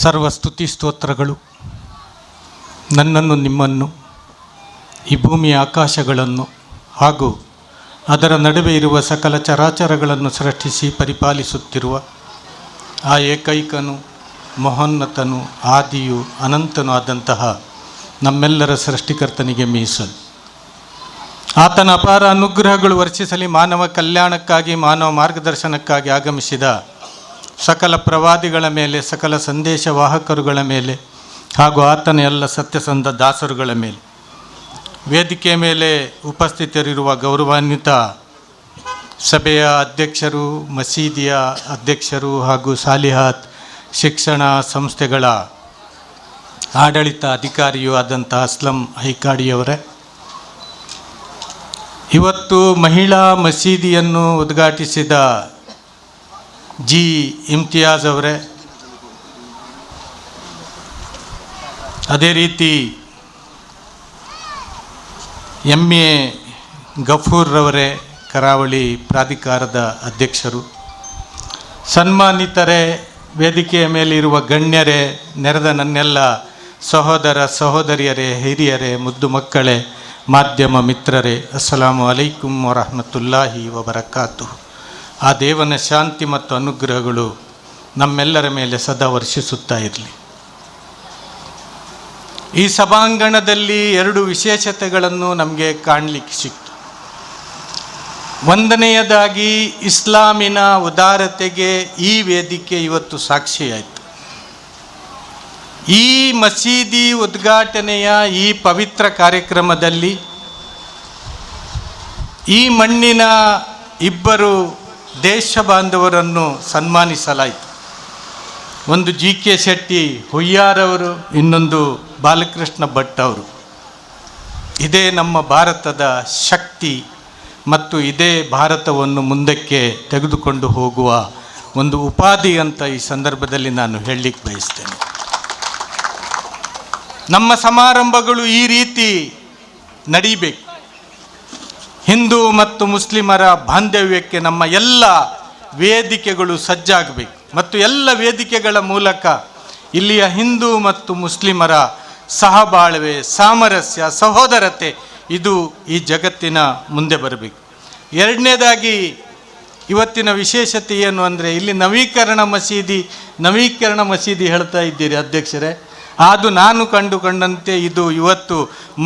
ಸರ್ವ ಸ್ತುತಿ ಸ್ತೋತ್ರಗಳು ನನ್ನನ್ನು ನಿಮ್ಮನ್ನು ಈ ಭೂಮಿಯ ಆಕಾಶಗಳನ್ನು ಹಾಗೂ ಅದರ ನಡುವೆ ಇರುವ ಸಕಲ ಚರಾಚರಗಳನ್ನು ಸೃಷ್ಟಿಸಿ ಪರಿಪಾಲಿಸುತ್ತಿರುವ ಆ ಏಕೈಕನು ಮಹೋನ್ನತನು ಆದಿಯು ಅನಂತನೂ ಆದಂತಹ ನಮ್ಮೆಲ್ಲರ ಸೃಷ್ಟಿಕರ್ತನಿಗೆ ಮೀಸಲು. ಆತನ ಅಪಾರ ಅನುಗ್ರಹಗಳು ವರ್ಷಿಸಲಿ ಮಾನವ ಕಲ್ಯಾಣಕ್ಕಾಗಿ ಮಾನವ ಮಾರ್ಗದರ್ಶನಕ್ಕಾಗಿ ಆಗಮಿಸಿದ ಸಕಲ ಪ್ರವಾದಿಗಳ ಮೇಲೆ, ಸಕಲ ಸಂದೇಶವಾಹಕರುಗಳ ಮೇಲೆ ಹಾಗೂ ಆತನ ಎಲ್ಲ ಸತ್ಯಸಂಧ ದಾಸರುಗಳ ಮೇಲೆ, ವೇದಿಕೆ ಮೇಲೆ ಉಪಸ್ಥಿತರಿರುವ ಗೌರವಾನ್ವಿತ ಸಭೆಯ ಅಧ್ಯಕ್ಷರು, ಮಸೀದಿಯ ಅಧ್ಯಕ್ಷರು ಹಾಗೂ ಸಾಲಿಹಾತ್ ಶಿಕ್ಷಣ ಸಂಸ್ಥೆಗಳ ಆಡಳಿತ ಅಧಿಕಾರಿಯೂ ಆದಂಥ ಅಸ್ಲಂ ಹೈಕಾಡಿಯವರೇ, ಇವತ್ತು ಮಹಿಳಾ ಮಸೀದಿಯನ್ನು ಉದ್ಘಾಟಿಸಿದ ಜಿ ಇಮ್ತಿಯಾಜ್ ಅವರೇ, ಅದೇ ರೀತಿ ಎಂ.ಎ. ಗಫೂರ್ರವರೇ, ಕರಾವಳಿ ಪ್ರಾಧಿಕಾರದ ಅಧ್ಯಕ್ಷರು, ಸನ್ಮಾನಿತರೇ, ವೇದಿಕೆಯ ಮೇಲಿರುವ ಗಣ್ಯರೇ, ನೆರೆದ ನನ್ನೆಲ್ಲ ಸಹೋದರ ಸಹೋದರಿಯರೇ, ಹಿರಿಯರೇ, ಮುದ್ದು ಮಕ್ಕಳೇ, ಮಾಧ್ಯಮ ಮಿತ್ರರೇ, ಅಸ್ಸಲಾಮು ಅಲೈಕುಂ ವರಹಮತುಲ್ಲಾಹಿ ವಬರಕಾತುಹು. ಆ ದೇವನ ಶಾಂತಿ ಮತ್ತು ಅನುಗ್ರಹಗಳು ನಮ್ಮೆಲ್ಲರ ಮೇಲೆ ಸದಾ ವರ್ಷಿಸುತ್ತಾ ಇರಲಿ. ಈ ಸಭಾಂಗಣದಲ್ಲಿ ಎರಡು ವಿಶೇಷತೆಗಳನ್ನು ನಮಗೆ ಕಾಣಲಿಕ್ಕೆ ಸಿಕ್ತು. ಒಂದನೆಯದಾಗಿ ಇಸ್ಲಾಮಿನ ಉದಾರತೆಗೆ ಈ ವೇದಿಕೆ ಇವತ್ತು ಸಾಕ್ಷಿಯಾಯಿತು. ಈ ಮಸೀದಿ ಉದ್ಘಾಟನೆಯ ಈ ಪವಿತ್ರ ಕಾರ್ಯಕ್ರಮದಲ್ಲಿ ಈ ಮಣ್ಣಿನ ಇಬ್ಬರು ದೇಶ ಬಾಂಧವರನ್ನು ಸನ್ಮಾನಿಸಲಾಯಿತು. ಒಂದು ಜಿ.ಕೆ. ಶೆಟ್ಟಿ ಹುಯ್ಯಾರವರು, ಇನ್ನೊಂದು ಬಾಲಕೃಷ್ಣ ಭಟ್ ಅವರು. ಇದೇ ನಮ್ಮ ಭಾರತದ ಶಕ್ತಿ ಮತ್ತು ಇದೇ ಭಾರತವನ್ನು ಮುಂದಕ್ಕೆ ತೆಗೆದುಕೊಂಡು ಹೋಗುವ ಒಂದು ಉಪಾಧಿ ಅಂತ ಈ ಸಂದರ್ಭದಲ್ಲಿ ನಾನು ಹೇಳಲಿಕ್ಕೆ ಬಯಸ್ತೇನೆ. ನಮ್ಮ ಸಮಾರಂಭಗಳು ಈ ರೀತಿ ನಡೀಬೇಕು. ಹಿಂದೂ ಮತ್ತು ಮುಸ್ಲಿಮರ ಬಾಂಧವ್ಯಕ್ಕೆ ನಮ್ಮ ಎಲ್ಲ ವೇದಿಕೆಗಳು ಸಜ್ಜಾಗಬೇಕು ಮತ್ತು ಎಲ್ಲ ವೇದಿಕೆಗಳ ಮೂಲಕ ಇಲ್ಲಿಯ ಹಿಂದೂ ಮತ್ತು ಮುಸ್ಲಿಮರ ಸಹಬಾಳ್ವೆ, ಸಾಮರಸ್ಯ, ಸಹೋದರತೆ ಇದು ಈ ಜಗತ್ತಿನ ಮುಂದೆ ಬರಬೇಕು. ಎರಡನೇದಾಗಿ ಇವತ್ತಿನ ವಿಶೇಷತೆ ಏನು ಅಂದರೆ, ಇಲ್ಲಿ ನವೀಕರಣ ಮಸೀದಿ ಹೇಳ್ತಾ ಇದ್ದೀರಿ ಅಧ್ಯಕ್ಷರೇ. ಅದು ನಾನು ಕಂಡುಕೊಂಡಂತೆ ಇದು ಇವತ್ತು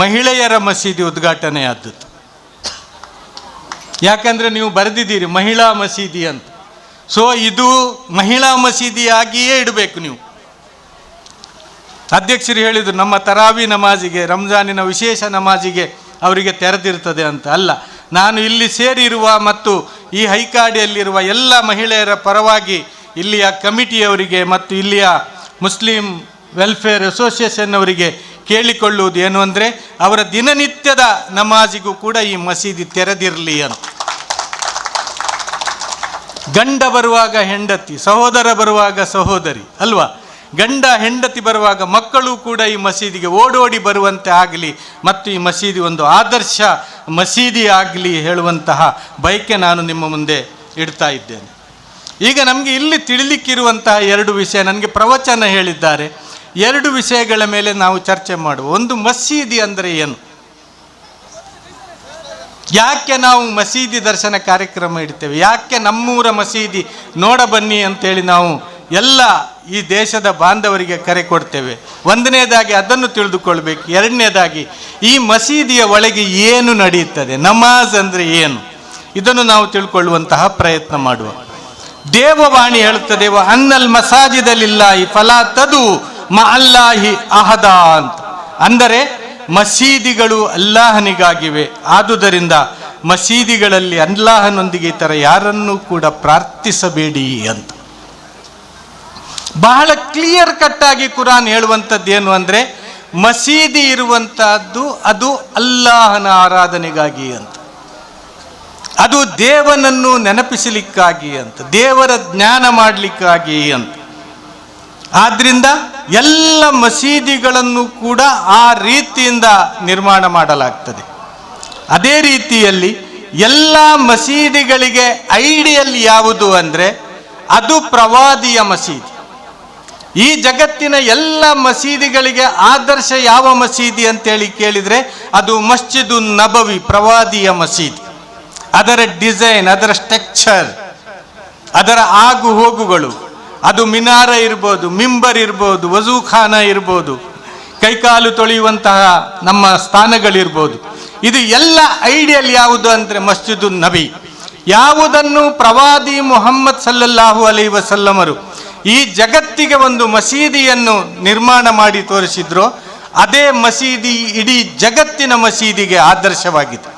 ಮಹಿಳೆಯರ ಮಸೀದಿ ಉದ್ಘಾಟನೆ ಆದದ್ದು. ಯಾಕಂದರೆ ನೀವು ಬರೆದಿದ್ದೀರಿ ಮಹಿಳಾ ಮಸೀದಿ ಅಂತ. ಸೊ ಇದು ಮಹಿಳಾ ಮಸೀದಿಯಾಗಿಯೇ ಇಡಬೇಕು ನೀವು. ಅಧ್ಯಕ್ಷರು ಹೇಳಿದರು ನಮ್ಮ ತರಾವಿ ನಮಾಜಿಗೆ, ರಂಜಾನಿನ ವಿಶೇಷ ನಮಾಜಿಗೆ ಅವರಿಗೆ ತೆರೆದಿರ್ತದೆ ಅಂತ. ಅಲ್ಲ, ನಾನು ಇಲ್ಲಿ ಸೇರಿರುವ ಮತ್ತು ಈ ಹೈಕಾಡಿಯಲ್ಲಿರುವ ಎಲ್ಲ ಮಹಿಳೆಯರ ಪರವಾಗಿ ಇಲ್ಲಿಯ ಕಮಿಟಿಯವರಿಗೆ ಮತ್ತು ಇಲ್ಲಿಯ ಮುಸ್ಲಿಂ ವೆಲ್ಫೇರ್ ಅಸೋಸಿಯೇಷನ್ ಅವರಿಗೆ ಕೇಳಿಕೊಳ್ಳುವುದು ಏನು ಅಂದರೆ, ಅವರ ದಿನನಿತ್ಯದ ನಮಾಜಿಗೂ ಕೂಡ ಈ ಮಸೀದಿ ತೆರೆದಿರಲಿ ಅಂತ. ಗಂಡ ಬರುವಾಗ ಹೆಂಡತಿ, ಸಹೋದರ ಬರುವಾಗ ಸಹೋದರಿ ಅಲ್ವಾ, ಗಂಡ ಹೆಂಡತಿ ಬರುವಾಗ ಮಕ್ಕಳು ಕೂಡ ಈ ಮಸೀದಿಗೆ ಓಡೋಡಿ ಬರುವಂತೆ ಆಗಲಿ ಮತ್ತು ಈ ಮಸೀದಿ ಒಂದು ಆದರ್ಶ ಮಸೀದಿ ಆಗಲಿ ಹೇಳುವಂತಹ ಬಯಕೆ ನಾನು ನಿಮ್ಮ ಮುಂದೆ ಇಡ್ತಾ ಇದ್ದೇನೆ. ಈಗ ನಮಗೆ ಇಲ್ಲಿ ತಿಳಿಲಿಕ್ಕಿರುವಂತಹ ಎರಡು ವಿಷಯ, ನನಗೆ ಪ್ರವಚನ ಹೇಳಿದ್ದಾರೆ, ಎರಡು ವಿಷಯಗಳ ಮೇಲೆ ನಾವು ಚರ್ಚೆ ಮಾಡುವ. ಒಂದು, ಮಸೀದಿ ಅಂದರೆ ಏನು, ಯಾಕೆ ನಾವು ಮಸೀದಿ ದರ್ಶನ ಕಾರ್ಯಕ್ರಮ ಇಡ್ತೇವೆ, ಯಾಕೆ ನಮ್ಮೂರ ಮಸೀದಿ ನೋಡ ಬನ್ನಿ ಅಂತೇಳಿ ನಾವು ಎಲ್ಲ ಈ ದೇಶದ ಬಾಂಧವರಿಗೆ ಕರೆ ಕೊಡ್ತೇವೆ. ಒಂದನೇದಾಗಿ ಅದನ್ನು ತಿಳಿದುಕೊಳ್ಬೇಕು. ಎರಡನೇದಾಗಿ ಈ ಮಸೀದಿಯ ಒಳಗೆ ಏನು ನಡೆಯುತ್ತದೆ, ನಮಾಜ್ ಅಂದರೆ ಏನು, ಇದನ್ನು ನಾವು ತಿಳ್ಕೊಳ್ಳುವಂತಹ ಪ್ರಯತ್ನ ಮಾಡುವ. ದೇವವಾಣಿ ಹೇಳುತ್ತದೆ, ಅನ್ನಲ್ ಮಸಾಜಿದಲಿಲ್ಲಾಹಿ ಫಲಾ ತದು ಮಅಲ್ಲಾಹಿ ಅಹದ ಅಂತ. ಅಂದರೆ ಮಸೀದಿಗಳು ಅಲ್ಲಾಹನಿಗಾಗಿವೆ, ಆದುದರಿಂದ ಮಸೀದಿಗಳಲ್ಲಿ ಅಲ್ಲಾಹನೊಂದಿಗೆ ಈ ಥರ ಯಾರನ್ನೂ ಕೂಡ ಪ್ರಾರ್ಥಿಸಬೇಡಿ ಅಂತ ಬಹಳ ಕ್ಲಿಯರ್ ಕಟ್ ಆಗಿ ಕುರಾನ್ ಹೇಳುವಂಥದ್ದು ಏನು ಅಂದರೆ, ಮಸೀದಿ ಇರುವಂತಹದ್ದು ಅದು ಅಲ್ಲಾಹನ ಆರಾಧನೆಗಾಗಿ ಅಂತ, ಅದು ದೇವನನ್ನು ನೆನಪಿಸಲಿಕ್ಕಾಗಿ ಅಂತ, ದೇವರ ಜ್ಞಾನ ಮಾಡಲಿಕ್ಕಾಗಿ ಅಂತ. ಆದ್ದರಿಂದ ಎಲ್ಲ ಮಸೀದಿಗಳನ್ನು ಕೂಡ ಆ ರೀತಿಯಿಂದ ನಿರ್ಮಾಣ ಮಾಡಲಾಗ್ತದೆ. ಅದೇ ರೀತಿಯಲ್ಲಿ ಎಲ್ಲ ಮಸೀದಿಗಳಿಗೆ ಐಡಿಯಲ್ ಯಾವುದು ಅಂದರೆ ಅದು ಪ್ರವಾದಿಯ ಮಸೀದಿ. ಈ ಜಗತ್ತಿನ ಎಲ್ಲ ಮಸೀದಿಗಳಿಗೆ ಆದರ್ಶ ಯಾವ ಮಸೀದಿ ಅಂತೇಳಿ ಕೇಳಿದರೆ ಅದು ಮಸ್ಜಿದು ನಬವಿ, ಪ್ರವಾದಿಯ ಮಸೀದಿ. ಅದರ ಡಿಸೈನ್, ಅದರ ಸ್ಟ್ರಕ್ಚರ್, ಅದರ ಆಗು ಹೋಗುಗಳು, ಅದು ಮಿನಾರ ಇರ್ಬೋದು, ಮಿಂಬರ್ ಇರ್ಬೋದು, ವಜೂಖಾನ ಇರ್ಬೋದು, ಕೈಕಾಲು ತೊಳೆಯುವಂತಹ ನಮ್ಮ ಸ್ಥಾನಗಳಿರ್ಬೋದು. ಇದು ಎಲ್ಲ ಐಡಿಯಲ್ ಯಾವುದು ಅಂದರೆ ಮಸ್ಜಿದು ನಬಿ. ಯಾವುದನ್ನು ಪ್ರವಾದಿ ಮುಹಮ್ಮದ್ ಸಲ್ಲಲ್ಲಾಹು ಅಲೈಹಿ ವಸಲ್ಲಮರು ಈ ಜಗತ್ತಿಗೆ ಒಂದು ಮಸೀದಿಯನ್ನು ನಿರ್ಮಾಣ ಮಾಡಿ ತೋರಿಸಿದ್ರು, ಅದೇ ಮಸೀದಿ ಇಡೀ ಜಗತ್ತಿನ ಮಸೀದಿಗೆ ಆದರ್ಶವಾಗಿದೆ.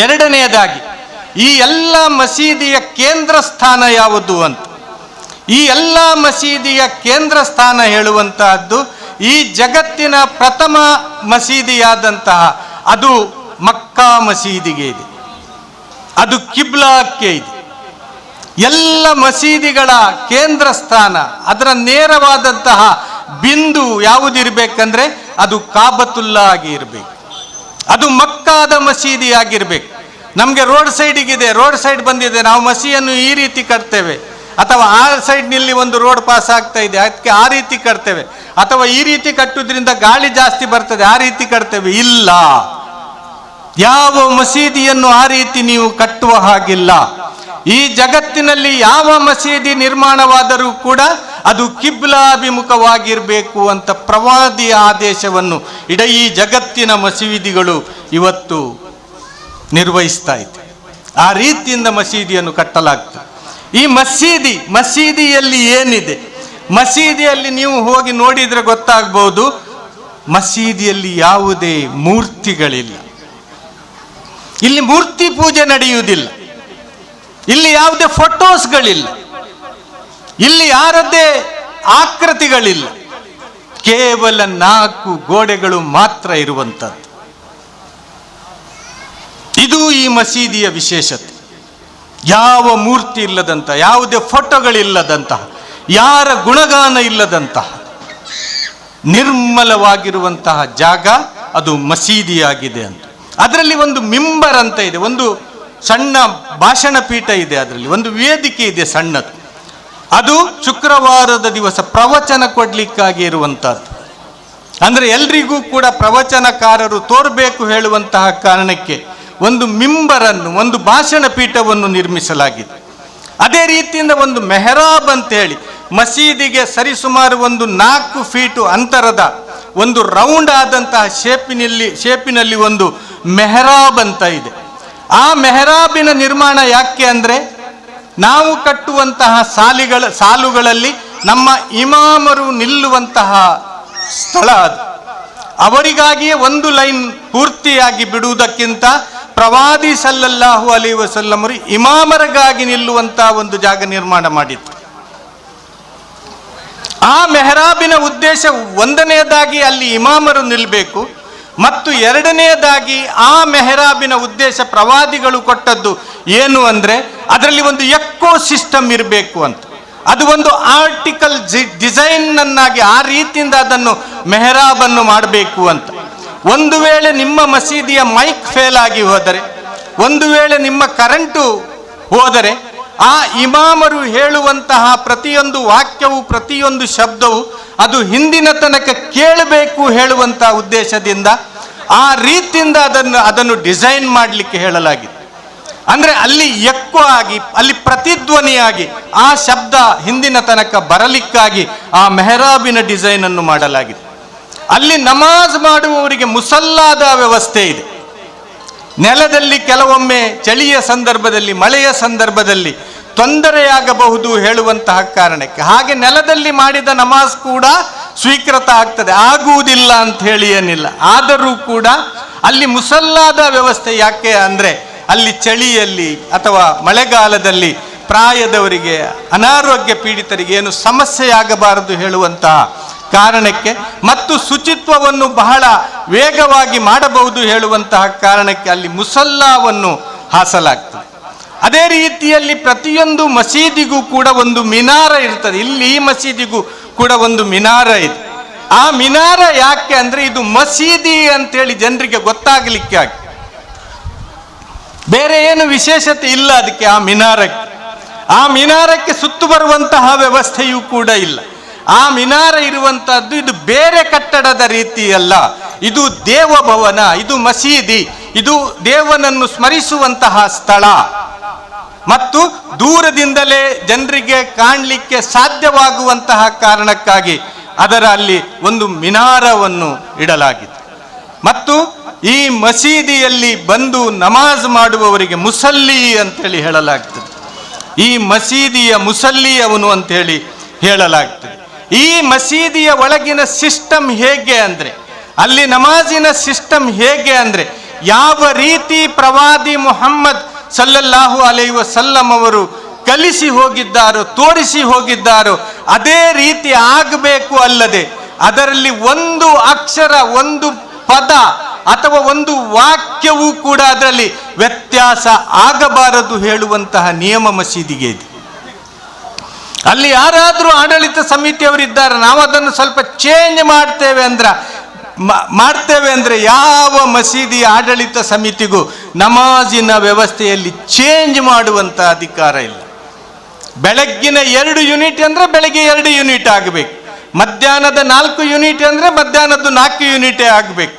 ಎರಡನೆಯದಾಗಿ, ಈ ಎಲ್ಲ ಮಸೀದಿಯ ಕೇಂದ್ರ ಸ್ಥಾನ ಯಾವುದು ಅಂತ, ಈ ಎಲ್ಲ ಮಸೀದಿಯ ಕೇಂದ್ರ ಸ್ಥಾನ ಹೇಳುವಂತಹದ್ದು ಈ ಜಗತ್ತಿನ ಪ್ರಥಮ ಮಸೀದಿಯಾದಂತಹ ಅದು ಮಕ್ಕಾ ಮಸೀದಿಗೆ ಇದೆ, ಅದು ಕಿಬ್ಲಾಕ್ಕೆ ಇದೆ. ಎಲ್ಲ ಮಸೀದಿಗಳ ಕೇಂದ್ರ ಸ್ಥಾನ, ಅದರ ನೇರವಾದಂತಹ ಬಿಂದು ಯಾವುದಿರಬೇಕಂದ್ರೆ ಅದು ಕಾಬತುಲ್ಲಾ ಆಗಿ ಇರಬೇಕು, ಅದು ಮಕ್ಕಾದ ಮಸೀದಿ ಆಗಿರ್ಬೇಕು. ನಮಗೆ ರೋಡ್ ಸೈಡಿಗಿದೆ, ರೋಡ್ ಸೈಡ್ ಬಂದಿದೆ, ನಾವು ಮಸೀದಿಯನ್ನು ಈ ರೀತಿ ಕಟ್ತೇವೆ, ಅಥವಾ ಆ ಸೈಡ್ನಲ್ಲಿ ಒಂದು ರೋಡ್ ಪಾಸ್ ಆಗ್ತಾ ಇದೆ ಅದಕ್ಕೆ ಆ ರೀತಿ ಕಟ್ತೇವೆ, ಅಥವಾ ಈ ರೀತಿ ಕಟ್ಟುವುದರಿಂದ ಗಾಳಿ ಜಾಸ್ತಿ ಬರ್ತದೆ ಆ ರೀತಿ ಕಟ್ತೇವೆ. ಇಲ್ಲ, ಯಾವ ಮಸೀದಿಯನ್ನು ಆ ರೀತಿ ನೀವು ಕಟ್ಟುವ ಹಾಗಿಲ್ಲ. ಈ ಜಗತ್ತಿನಲ್ಲಿ ಯಾವ ಮಸೀದಿ ನಿರ್ಮಾಣವಾದರೂ ಕೂಡ ಅದು ಕಿಬ್ಲಾಭಿಮುಖವಾಗಿರಬೇಕು ಅಂತ ಪ್ರವಾದಿಯ ಆದೇಶವನ್ನು ಇಡೀ ಜಗತ್ತಿನ ಮಸೀದಿಗಳು ಇವತ್ತು ನಿರ್ವಹಿಸ್ತಾ ಇದೆ. ಆ ರೀತಿಯಿಂದ ಮಸೀದಿಯನ್ನು ಕಟ್ಟಲಾಗ್ತದೆ. ಈ ಮಸೀದಿಯಲ್ಲಿ ಏನಿದೆ, ಮಸೀದಿಯಲ್ಲಿ ನೀವು ಹೋಗಿ ನೋಡಿದರೆ ಗೊತ್ತಾಗಬಹುದು, ಮಸೀದಿಯಲ್ಲಿ ಯಾವುದೇ ಮೂರ್ತಿಗಳಿಲ್ಲ, ಇಲ್ಲಿ ಮೂರ್ತಿ ಪೂಜೆ ನಡೆಯುವುದಿಲ್ಲ, ಇಲ್ಲಿ ಯಾವುದೇ ಫೋಟೋಸ್ಗಳಿಲ್ಲ, ಇಲ್ಲಿ ಯಾರದ್ದೇ ಆಕೃತಿಗಳಿಲ್ಲ, ಕೇವಲ 4 ಗೋಡೆಗಳು ಮಾತ್ರ ಇರುವಂಥದ್ದು. ಇದು ಈ ಮಸೀದಿಯ ವಿಶೇಷತೆ. ಯಾವ ಮೂರ್ತಿ ಇಲ್ಲದಂತಹ, ಯಾವುದೇ ಫೋಟೋಗಳಿಲ್ಲದಂತಹ, ಯಾರ ಗುಣಗಾನ ಇಲ್ಲದಂತಹ ನಿರ್ಮಲವಾಗಿರುವಂತಹ ಜಾಗ ಅದು ಮಸೀದಿಯಾಗಿದೆ ಅಂತ. ಅದರಲ್ಲಿ ಒಂದು ಮಿಂಬರ್ ಅಂತ ಇದೆ, ಒಂದು ಸಣ್ಣ ಭಾಷಣ ಪೀಠ ಇದೆ, ಅದರಲ್ಲಿ ಒಂದು ವೇದಿಕೆ ಇದೆ ಸಣ್ಣದು. ಅದು ಶುಕ್ರವಾರದ ದಿವಸ ಪ್ರವಚನ ಕೊಡ್ಲಿಕ್ಕಾಗಿ ಇರುವಂತಹದ್ದು. ಅಂದ್ರೆ ಎಲ್ರಿಗೂ ಕೂಡ ಪ್ರವಚನಕಾರರು ತೋರ್ಬೇಕು ಹೇಳುವಂತಹ ಕಾರಣಕ್ಕೆ ಒಂದು ಮಿಂಬರನ್ನು, ಒಂದು ಭಾಷಣ ಪೀಠವನ್ನು ನಿರ್ಮಿಸಲಾಗಿದೆ. ಅದೇ ರೀತಿಯಿಂದ ಒಂದು ಮೆಹರಾಬ್ ಅಂತ ಹೇಳಿ ಮಸೀದಿಗೆ ಸರಿಸುಮಾರು ಒಂದು 4 ಫೀಟು ಅಂತರದ ಒಂದು ರೌಂಡ್ ಆದಂತಹ ಶೇಪಿನಲ್ಲಿ ಒಂದು ಮೆಹರಾಬ್ ಅಂತ ಇದೆ. ಆ ಮೆಹರಾಬಿನ ನಿರ್ಮಾಣ ಯಾಕೆ ಅಂದ್ರೆ, ನಾವು ಕಟ್ಟುವಂತಹ ಸಾಲುಗಳಲ್ಲಿ ನಮ್ಮ ಇಮಾಮರು ನಿಲ್ಲುವಂತಹ ಸ್ಥಳ ಅದು. ಅವರಿಗಾಗಿಯೇ ಒಂದು ಲೈನ್ ಪೂರ್ತಿಯಾಗಿ ಬಿಡುವುದಕ್ಕಿಂತ ಪ್ರವಾದಿ ಸಲ್ಲಲ್ಲಾಹು ಅಲೈಹಿ ವಸಲ್ಲಮರು ಇಮಾಮರಿಗಾಗಿ ನಿಲ್ಲುವಂತಹ ಒಂದು ಜಾಗ ನಿರ್ಮಾಣ ಮಾಡಿತ್ತು. ಆ ಮೆಹರಾಬಿನ ಉದ್ದೇಶ ಒಂದನೆಯದಾಗಿ ಅಲ್ಲಿ ಇಮಾಮರು ನಿಲ್ಲಬೇಕು, ಮತ್ತು ಎರಡನೆಯದಾಗಿ ಆ ಮೆಹರಾಬಿನ ಉದ್ದೇಶ ಪ್ರವಾದಿಗಳು ಕೊಟ್ಟದ್ದು ಏನು ಅಂದ್ರೆ, ಅದರಲ್ಲಿ ಒಂದು ಎಕೋ ಸಿಸ್ಟಮ್ ಇರಬೇಕು ಅಂತ. ಅದು ಒಂದು ಆರ್ಟಿಕಲ್ ಡಿಸೈನ್ ಅನ್ನಾಗಿ ಆ ರೀತಿಯಿಂದ ಅದನ್ನು ಮೆಹರಾಬನ್ನು ಮಾಡಬೇಕು ಅಂತ. ಒಂದು ವೇಳೆ ನಿಮ್ಮ ಮಸೀದಿಯ ಮೈಕ್ ಫೇಲ್ ಆಗಿ ಹೋದರೆ, ಒಂದು ವೇಳೆ ನಿಮ್ಮ ಕರೆಂಟು ಹೋದರೆ, ಆ ಇಮಾಮರು ಹೇಳುವಂತಹ ಪ್ರತಿಯೊಂದು ವಾಕ್ಯವು, ಪ್ರತಿಯೊಂದು ಶಬ್ದವು ಅದು ಹಿಂದಿನ ತನಕ ಕೇಳಬೇಕು ಹೇಳುವಂತಹ ಉದ್ದೇಶದಿಂದ ಆ ರೀತಿಯಿಂದ ಅದನ್ನು ಡಿಸೈನ್ ಮಾಡಲಿಕ್ಕೆ ಹೇಳಲಾಗಿದೆ. ಅಂದ್ರೆ ಅಲ್ಲಿ ಎಕ್ಕೋ ಆಗಿ, ಅಲ್ಲಿ ಪ್ರತಿಧ್ವನಿಯಾಗಿ ಆ ಶಬ್ದ ಹಿಂದಿನ ತನಕ ಬರಲಿಕ್ಕಾಗಿ ಆ ಮೆಹರಾಬಿನ ಡಿಸೈನ್ ಅನ್ನು ಮಾಡಲಾಗಿದೆ. ಅಲ್ಲಿ ನಮಾಜ್ ಮಾಡುವವರಿಗೆ ಮುಸಲ್ಲಾದ ವ್ಯವಸ್ಥೆ ಇದೆ. ನೆಲದಲ್ಲಿ ಕೆಲವೊಮ್ಮೆ ಚಳಿಯ ಸಂದರ್ಭದಲ್ಲಿ, ಮಳೆಯ ಸಂದರ್ಭದಲ್ಲಿ ತೊಂದರೆಯಾಗಬಹುದು ಹೇಳುವಂತಹ ಕಾರಣಕ್ಕೆ ಹಾಗೆ ನೆಲದಲ್ಲಿ ಮಾಡಿದ ನಮಾಜ್ ಕೂಡ ಸ್ವೀಕೃತ ಆಗ್ತದೆ, ಆಗುವುದಿಲ್ಲ ಅಂತ ಹೇಳಿ ಏನಿಲ್ಲ. ಆದರೂ ಕೂಡ ಅಲ್ಲಿ ಮುಸಲ್ಲಾದ ವ್ಯವಸ್ಥೆ ಯಾಕೆ ಅಂದ್ರೆ, ಅಲ್ಲಿ ಚಳಿಯಲ್ಲಿ ಅಥವಾ ಮಳೆಗಾಲದಲ್ಲಿ ಪ್ರಾಯದವರಿಗೆ, ಅನಾರೋಗ್ಯ ಪೀಡಿತರಿಗೆ ಏನು ಸಮಸ್ಯೆಯಾಗಬಾರದು ಹೇಳುವಂತಹ ಕಾರಣಕ್ಕೆ, ಮತ್ತು ಶುಚಿತ್ವವನ್ನು ಬಹಳ ವೇಗವಾಗಿ ಮಾಡಬಹುದು ಹೇಳುವಂತಹ ಕಾರಣಕ್ಕೆ ಅಲ್ಲಿ ಮುಸಲ್ಲಾವನ್ನು ಹಾಸಲಾಗ್ತದೆ. ಅದೇ ರೀತಿಯಲ್ಲಿ ಪ್ರತಿಯೊಂದು ಮಸೀದಿಗೂ ಕೂಡ ಒಂದು ಮಿನಾರ ಇರ್ತದೆ. ಇಲ್ಲಿ ಈ ಮಸೀದಿಗೂ ಕೂಡ ಒಂದು ಮಿನಾರ ಇದೆ. ಆ ಮಿನಾರ ಯಾಕೆ ಅಂದ್ರೆ, ಇದು ಮಸೀದಿ ಅಂತೇಳಿ ಜನರಿಗೆ ಗೊತ್ತಾಗಲಿಕ್ಕೆ ಆಗಿ, ಬೇರೆ ಏನು ವಿಶೇಷತೆ ಇಲ್ಲ ಅದಕ್ಕೆ. ಆ ಮಿನಾರಕ್ಕೆ ಸುತ್ತು ಬರುವಂತಹ ವ್ಯವಸ್ಥೆಯೂ ಕೂಡ ಇಲ್ಲ. ಆ ಮಿನಾರ ಇರುವಂತಹದ್ದು ಇದು ಬೇರೆ ಕಟ್ಟಡದ ರೀತಿಯಲ್ಲ, ಇದು ದೇವಭವನ, ಇದು ಮಸೀದಿ, ಇದು ದೇವನನ್ನು ಸ್ಮರಿಸುವಂತಹ ಸ್ಥಳ ಮತ್ತು ದೂರದಿಂದಲೇ ಜನರಿಗೆ ಕಾಣಲಿಕ್ಕೆ ಸಾಧ್ಯವಾಗುವಂತಹ ಕಾರಣಕ್ಕಾಗಿ ಅದರ ಅಲ್ಲಿ ಒಂದು ಮಿನಾರವನ್ನು ಇಡಲಾಗಿದೆ. ಮತ್ತು ಈ ಮಸೀದಿಯಲ್ಲಿ ಬಂದು ನಮಾಜ್ ಮಾಡುವವರಿಗೆ ಮುಸಲ್ಲಿ ಅಂತೇಳಿ ಹೇಳಲಾಗ್ತದೆ. ಈ ಮಸೀದಿಯ ಮುಸಲ್ಲಿ ಅವನು ಅಂತೇಳಿ ಹೇಳಲಾಗ್ತದೆ. ಈ ಮಸೀದಿಯ ಒಳಗಿನ ಸಿಸ್ಟಮ್ ಹೇಗೆ ಅಂದರೆ, ಅಲ್ಲಿ ನಮಾಜಿನ ಸಿಸ್ಟಮ್ ಹೇಗೆ ಅಂದರೆ, ಯಾವ ರೀತಿ ಪ್ರವಾದಿ ಮುಹಮ್ಮದ್ ಸಲ್ಲಲ್ಲಾಹು ಅಲೈಹಿ ವಸಲ್ಲಂ ಅವರು ಕಲಿಸಿ ಹೋಗಿದ್ದಾರೋ, ತೋರಿಸಿ ಹೋಗಿದ್ದಾರೋ ಅದೇ ರೀತಿ ಆಗಬೇಕು. ಅಲ್ಲದೆ ಅದರಲ್ಲಿ ಒಂದು ಅಕ್ಷರ, ಒಂದು ಪದ ಅಥವಾ ಒಂದು ವಾಕ್ಯವೂ ಕೂಡ ಅದರಲ್ಲಿ ವ್ಯತ್ಯಾಸ ಆಗಬಾರದು ಹೇಳುವಂತಹ ನಿಯಮ ಮಸೀದಿಗೆ ಇದೆ. ಅಲ್ಲಿ ಯಾರಾದರೂ ಆಡಳಿತ ಸಮಿತಿಯವರಿದ್ದಾರೆ, ನಾವು ಅದನ್ನು ಸ್ವಲ್ಪ ಚೇಂಜ್ ಮಾಡ್ತೇವೆ ಅಂದ್ರೆ ಯಾವ ಮಸೀದಿಯ ಆಡಳಿತ ಸಮಿತಿಗೂ ನಮಾಜಿನ ವ್ಯವಸ್ಥೆಯಲ್ಲಿ ಚೇಂಜ್ ಮಾಡುವಂತ ಅಧಿಕಾರ ಇಲ್ಲ. ಬೆಳಗ್ಗಿನ 2 ಯೂನಿಟ್ ಅಂದ್ರೆ ಬೆಳಗ್ಗೆ 2 ಯೂನಿಟ್ ಆಗಬೇಕು, ಮಧ್ಯಾಹ್ನದ 4 ಯೂನಿಟ್ ಅಂದ್ರೆ ಮಧ್ಯಾಹ್ನದ್ದು 4 ಯೂನಿಟೇ ಆಗಬೇಕು,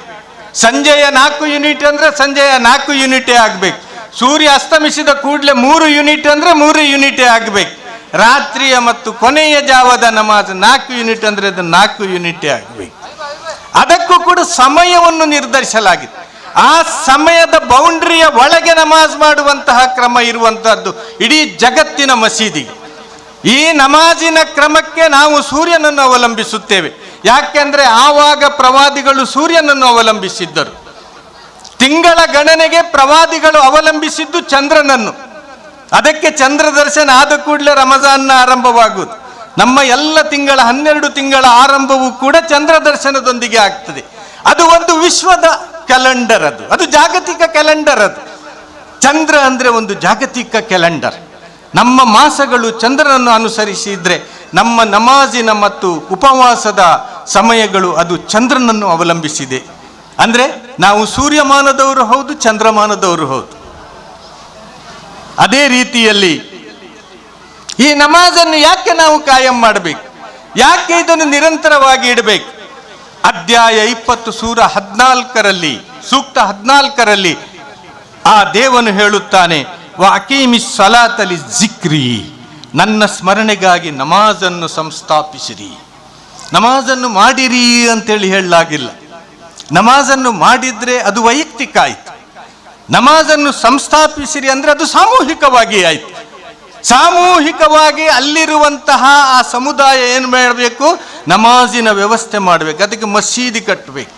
ಸಂಜೆಯ 4 ಯೂನಿಟ್ ಅಂದ್ರೆ ಸಂಜೆಯ 4 ಯೂನಿಟೇ ಆಗಬೇಕು, ಸೂರ್ಯ ಅಸ್ತಮಿಸಿದ ಕೂಡಲೇ 3 ಯೂನಿಟ್ ಅಂದ್ರೆ 3 ಯೂನಿಟೇ ಆಗಬೇಕು, ರಾತ್ರಿಯ ಮತ್ತು ಕೊನೆಯ ಜಾವದ ನಮಾಜ್ 4 ಯೂನಿಟ್ ಅಂದ್ರೆ ಅದು 4 ಯೂನಿಟೇ ಆಗಬೇಕು. ಅದಕ್ಕೂ ಕೂಡ ಸಮಯವನ್ನು ನಿರ್ಧರಿಸಲಾಗಿದೆ. ಆ ಸಮಯದ ಬೌಂಡ್ರಿಯ ಒಳಗೆ ನಮಾಜ್ ಮಾಡುವಂತಹ ಕ್ರಮ ಇರುವಂತಹದ್ದು ಇಡೀ ಜಗತ್ತಿನ ಮಸೀದಿಗೆ. ಈ ನಮಾಜಿನ ಕ್ರಮಕ್ಕೆ ನಾವು ಸೂರ್ಯನನ್ನು ಅವಲಂಬಿಸುತ್ತೇವೆ. ಯಾಕೆಂದ್ರೆ ಆವಾಗ ಪ್ರವಾದಿಗಳು ಸೂರ್ಯನನ್ನು ಅವಲಂಬಿಸಿದ್ದರು. ತಿಂಗಳ ಗಣನೆಗೆ ಪ್ರವಾದಿಗಳು ಅವಲಂಬಿಸಿದ್ದು ಚಂದ್ರನನ್ನು. ಅದಕ್ಕೆ ಚಂದ್ರ ದರ್ಶನ ಆದ ಕೂಡಲೇ ರಮಜಾನ್ನ ಆರಂಭವಾಗುವುದು. ನಮ್ಮ ಎಲ್ಲ ತಿಂಗಳ 12 ತಿಂಗಳ ಆರಂಭವೂ ಕೂಡ ಚಂದ್ರ ದರ್ಶನದೊಂದಿಗೆ ಆಗ್ತದೆ. ಅದು ಒಂದು ವಿಶ್ವದ ಕ್ಯಾಲೆಂಡರ್, ಅದು ಜಾಗತಿಕ ಕ್ಯಾಲೆಂಡರ್. ಅದು ಚಂದ್ರ ಅಂದ್ರೆ ಒಂದು ಜಾಗತಿಕ ಕ್ಯಾಲೆಂಡರ್. ನಮ್ಮ ಮಾಸಗಳು ಚಂದ್ರನನ್ನು ಅನುಸರಿಸಿದ್ರೆ ನಮ್ಮ ನಮಾಜಿನ ಮತ್ತು ಉಪವಾಸದ ಸಮಯಗಳು ಅದು ಚಂದ್ರನನ್ನು ಅವಲಂಬಿಸಿದೆ. ಅಂದ್ರೆ ನಾವು ಸೂರ್ಯಮಾನದವರು ಹೌದು, ಚಂದ್ರಮಾನದವರು ಹೌದು. ಅದೇ ರೀತಿಯಲ್ಲಿ ಈ ನಮಾಜನ್ನು ಯಾಕೆ ನಾವು ಕಾಯಂ ಮಾಡಬೇಕು, ಯಾಕೆ ಇದನ್ನು ನಿರಂತರವಾಗಿ ಇಡಬೇಕು? ಅಧ್ಯಾಯ 20 ಸೂರ 14ರಲ್ಲಿ, ಸೂಕ್ತ 14ರಲ್ಲಿ ಆ ದೇವನು ಹೇಳುತ್ತಾನೆ, ವಅಕೀಮಿಸ್ ಸಲಾತಲಿ ಜಿಕ್ರಿ, ನನ್ನ ಸ್ಮರಣೆಗಾಗಿ ನಮಾಜನ್ನು ಸಂಸ್ಥಾಪಿಸಿರಿ. ನಮಾಜನ್ನು ಮಾಡಿರಿ ಅಂತೇಳಿ ಹೇಳಲಾಗಿಲ್ಲ. ನಮಾಜನ್ನು ಮಾಡಿದ್ರೆ ಅದು ವೈಯಕ್ತಿಕ ಆಯ್ತು. ನಮಾಜನ್ನು ಸಂಸ್ಥಾಪಿಸಿರಿ ಅಂದ್ರೆ ಅದು ಸಾಮೂಹಿಕವಾಗಿ ಆಯ್ತು. ಸಾಮೂಹಿಕವಾಗಿ ಅಲ್ಲಿರುವಂತಹ ಆ ಸಮುದಾಯ ಏನು ಮಾಡಬೇಕು, ನಮಾಜಿನ ವ್ಯವಸ್ಥೆ ಮಾಡಬೇಕು. ಅದಕ್ಕೆ ಮಸೀದಿ ಕಟ್ಟಬೇಕು.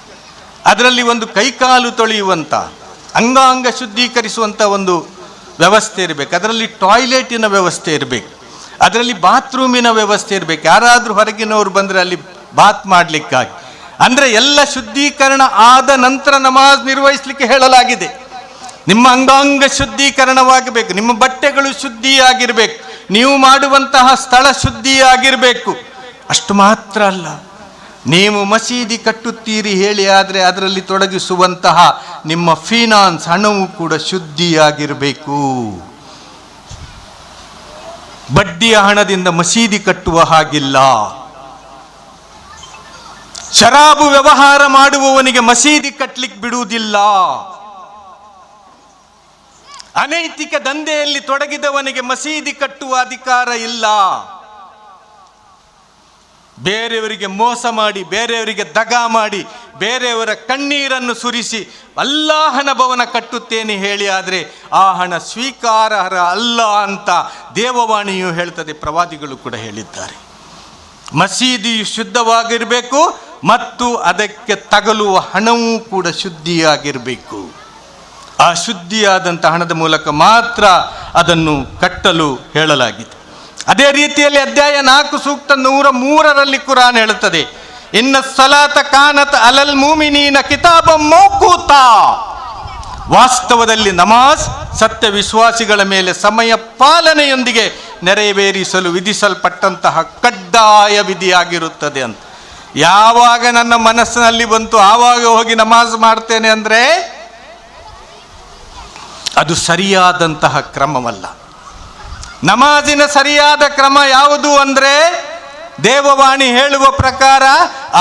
ಅದರಲ್ಲಿ ಒಂದು ಕೈಕಾಲು ತೊಳೆಯುವಂಥ, ಅಂಗಾಂಗ ಶುದ್ಧೀಕರಿಸುವಂಥ ಒಂದು ವ್ಯವಸ್ಥೆ ಇರಬೇಕು. ಅದರಲ್ಲಿ ಟಾಯ್ಲೆಟಿನ ವ್ಯವಸ್ಥೆ ಇರಬೇಕು. ಅದರಲ್ಲಿ ಬಾತ್ರೂಮಿನ ವ್ಯವಸ್ಥೆ ಇರಬೇಕು. ಯಾರಾದರೂ ಹೊರಗಿನವರು ಬಂದರೆ ಅಲ್ಲಿ ಬಾತ್ ಮಾಡಲಿಕ್ಕಾಗಿ, ಅಂದರೆ ಎಲ್ಲ ಶುದ್ಧೀಕರಣ ಆದ ನಂತರ ನಮಾಜ್ ನಿರ್ವಹಿಸಲಿಕ್ಕೆ ಹೇಳಲಾಗಿದೆ. ನಿಮ್ಮ ಅಂಗಾಂಗ ಶುದ್ಧೀಕರಣವಾಗಬೇಕು, ನಿಮ್ಮ ಬಟ್ಟೆಗಳು ಶುದ್ಧಿಯಾಗಿರಬೇಕು, ನೀವು ಮಾಡುವಂತಹ ಸ್ಥಳ ಶುದ್ಧಿಯಾಗಿರಬೇಕು. ಅಷ್ಟು ಮಾತ್ರ ಅಲ್ಲ, ನೀವು ಮಸೀದಿ ಕಟ್ಟುತ್ತೀರಿ ಹೇಳಿ ಆದರೆ ಅದರಲ್ಲಿ ತೊಡಗಿಸುವಂತಹ ನಿಮ್ಮ ಫಿನಾನ್ಸ್ ಹಣವು ಕೂಡ ಶುದ್ಧಿಯಾಗಿರಬೇಕು. ಬಡ್ಡಿಯ ಹಣದಿಂದ ಮಸೀದಿ ಕಟ್ಟುವ ಹಾಗಿಲ್ಲ. ಶರಾಬು ವ್ಯವಹಾರ ಮಾಡುವವನಿಗೆ ಮಸೀದಿ ಕಟ್ಟಲಿಕ್ಕೆ ಬಿಡುವುದಿಲ್ಲ. ಅನೈತಿಕ ದಂಧೆಯಲ್ಲಿ ತೊಡಗಿದವನಿಗೆ ಮಸೀದಿ ಕಟ್ಟುವ ಅಧಿಕಾರ ಇಲ್ಲ. ಬೇರೆಯವರಿಗೆ ಮೋಸ ಮಾಡಿ, ಬೇರೆಯವರಿಗೆ ದಗಾ ಮಾಡಿ, ಬೇರೆಯವರ ಕಣ್ಣೀರನ್ನು ಸುರಿಸಿ ಅಲ್ಲಾಹನ ಭವನ ಕಟ್ಟುತ್ತೇನೆ ಹೇಳಿ ಆದರೆ ಆ ಹಣ ಸ್ವೀಕಾರಾರ್ಹ ಅಲ್ಲ ಅಂತ ದೇವವಾಣಿಯು ಹೇಳ್ತದೆ, ಪ್ರವಾದಿಗಳು ಕೂಡ ಹೇಳಿದ್ದಾರೆ. ಮಸೀದಿಯು ಶುದ್ಧವಾಗಿರಬೇಕು ಮತ್ತು ಅದಕ್ಕೆ ತಗಲುವ ಹಣವೂ ಕೂಡ ಶುದ್ಧಿಯಾಗಿರಬೇಕು. ಆ ಶುದ್ಧಿಯಾದಂಥ ಹಣದ ಮೂಲಕ ಮಾತ್ರ ಅದನ್ನು ಕಟ್ಟಲು ಹೇಳಲಾಗಿದೆ. ಅದೇ ರೀತಿಯಲ್ಲಿ ಅಧ್ಯಾಯ 4 ಸೂಕ್ತ 103ರಲ್ಲಿ ಕುರಾನ್ ಹೇಳುತ್ತದೆ, ಇನ್ನ ಸಲಾತ ಕಾನತ್ ಅಲಲ್ ಮುಮಿನೀನ ಕಿತಾಬಂ ಮೌಕೂತಾ. ವಾಸ್ತವದಲ್ಲಿ ನಮಾಜ್ ಸತ್ಯ ವಿಶ್ವಾಸಿಗಳ ಮೇಲೆ ಸಮಯ ಪಾಲನೆಯೊಂದಿಗೆ ನೆರವೇರಿಸಲು ವಿಧಿಸಲ್ಪಟ್ಟಂತಹ ಕಡ್ಡಾಯ ವಿಧಿಯಾಗಿರುತ್ತದೆ ಅಂತ. ಯಾವಾಗ ನನ್ನ ಮನಸ್ಸಿನಲ್ಲಿ ಬಂತು ಆವಾಗ ಹೋಗಿ ನಮಾಜ್ ಮಾಡ್ತೇನೆ ಅಂದರೆ ಅದು ಸರಿಯಾದಂತಹ ಕ್ರಮವಲ್ಲ. ನಮಾಜಿನ ಸರಿಯಾದ ಕ್ರಮ ಯಾವುದು ಅಂದರೆ ದೇವವಾಣಿ ಹೇಳುವ ಪ್ರಕಾರ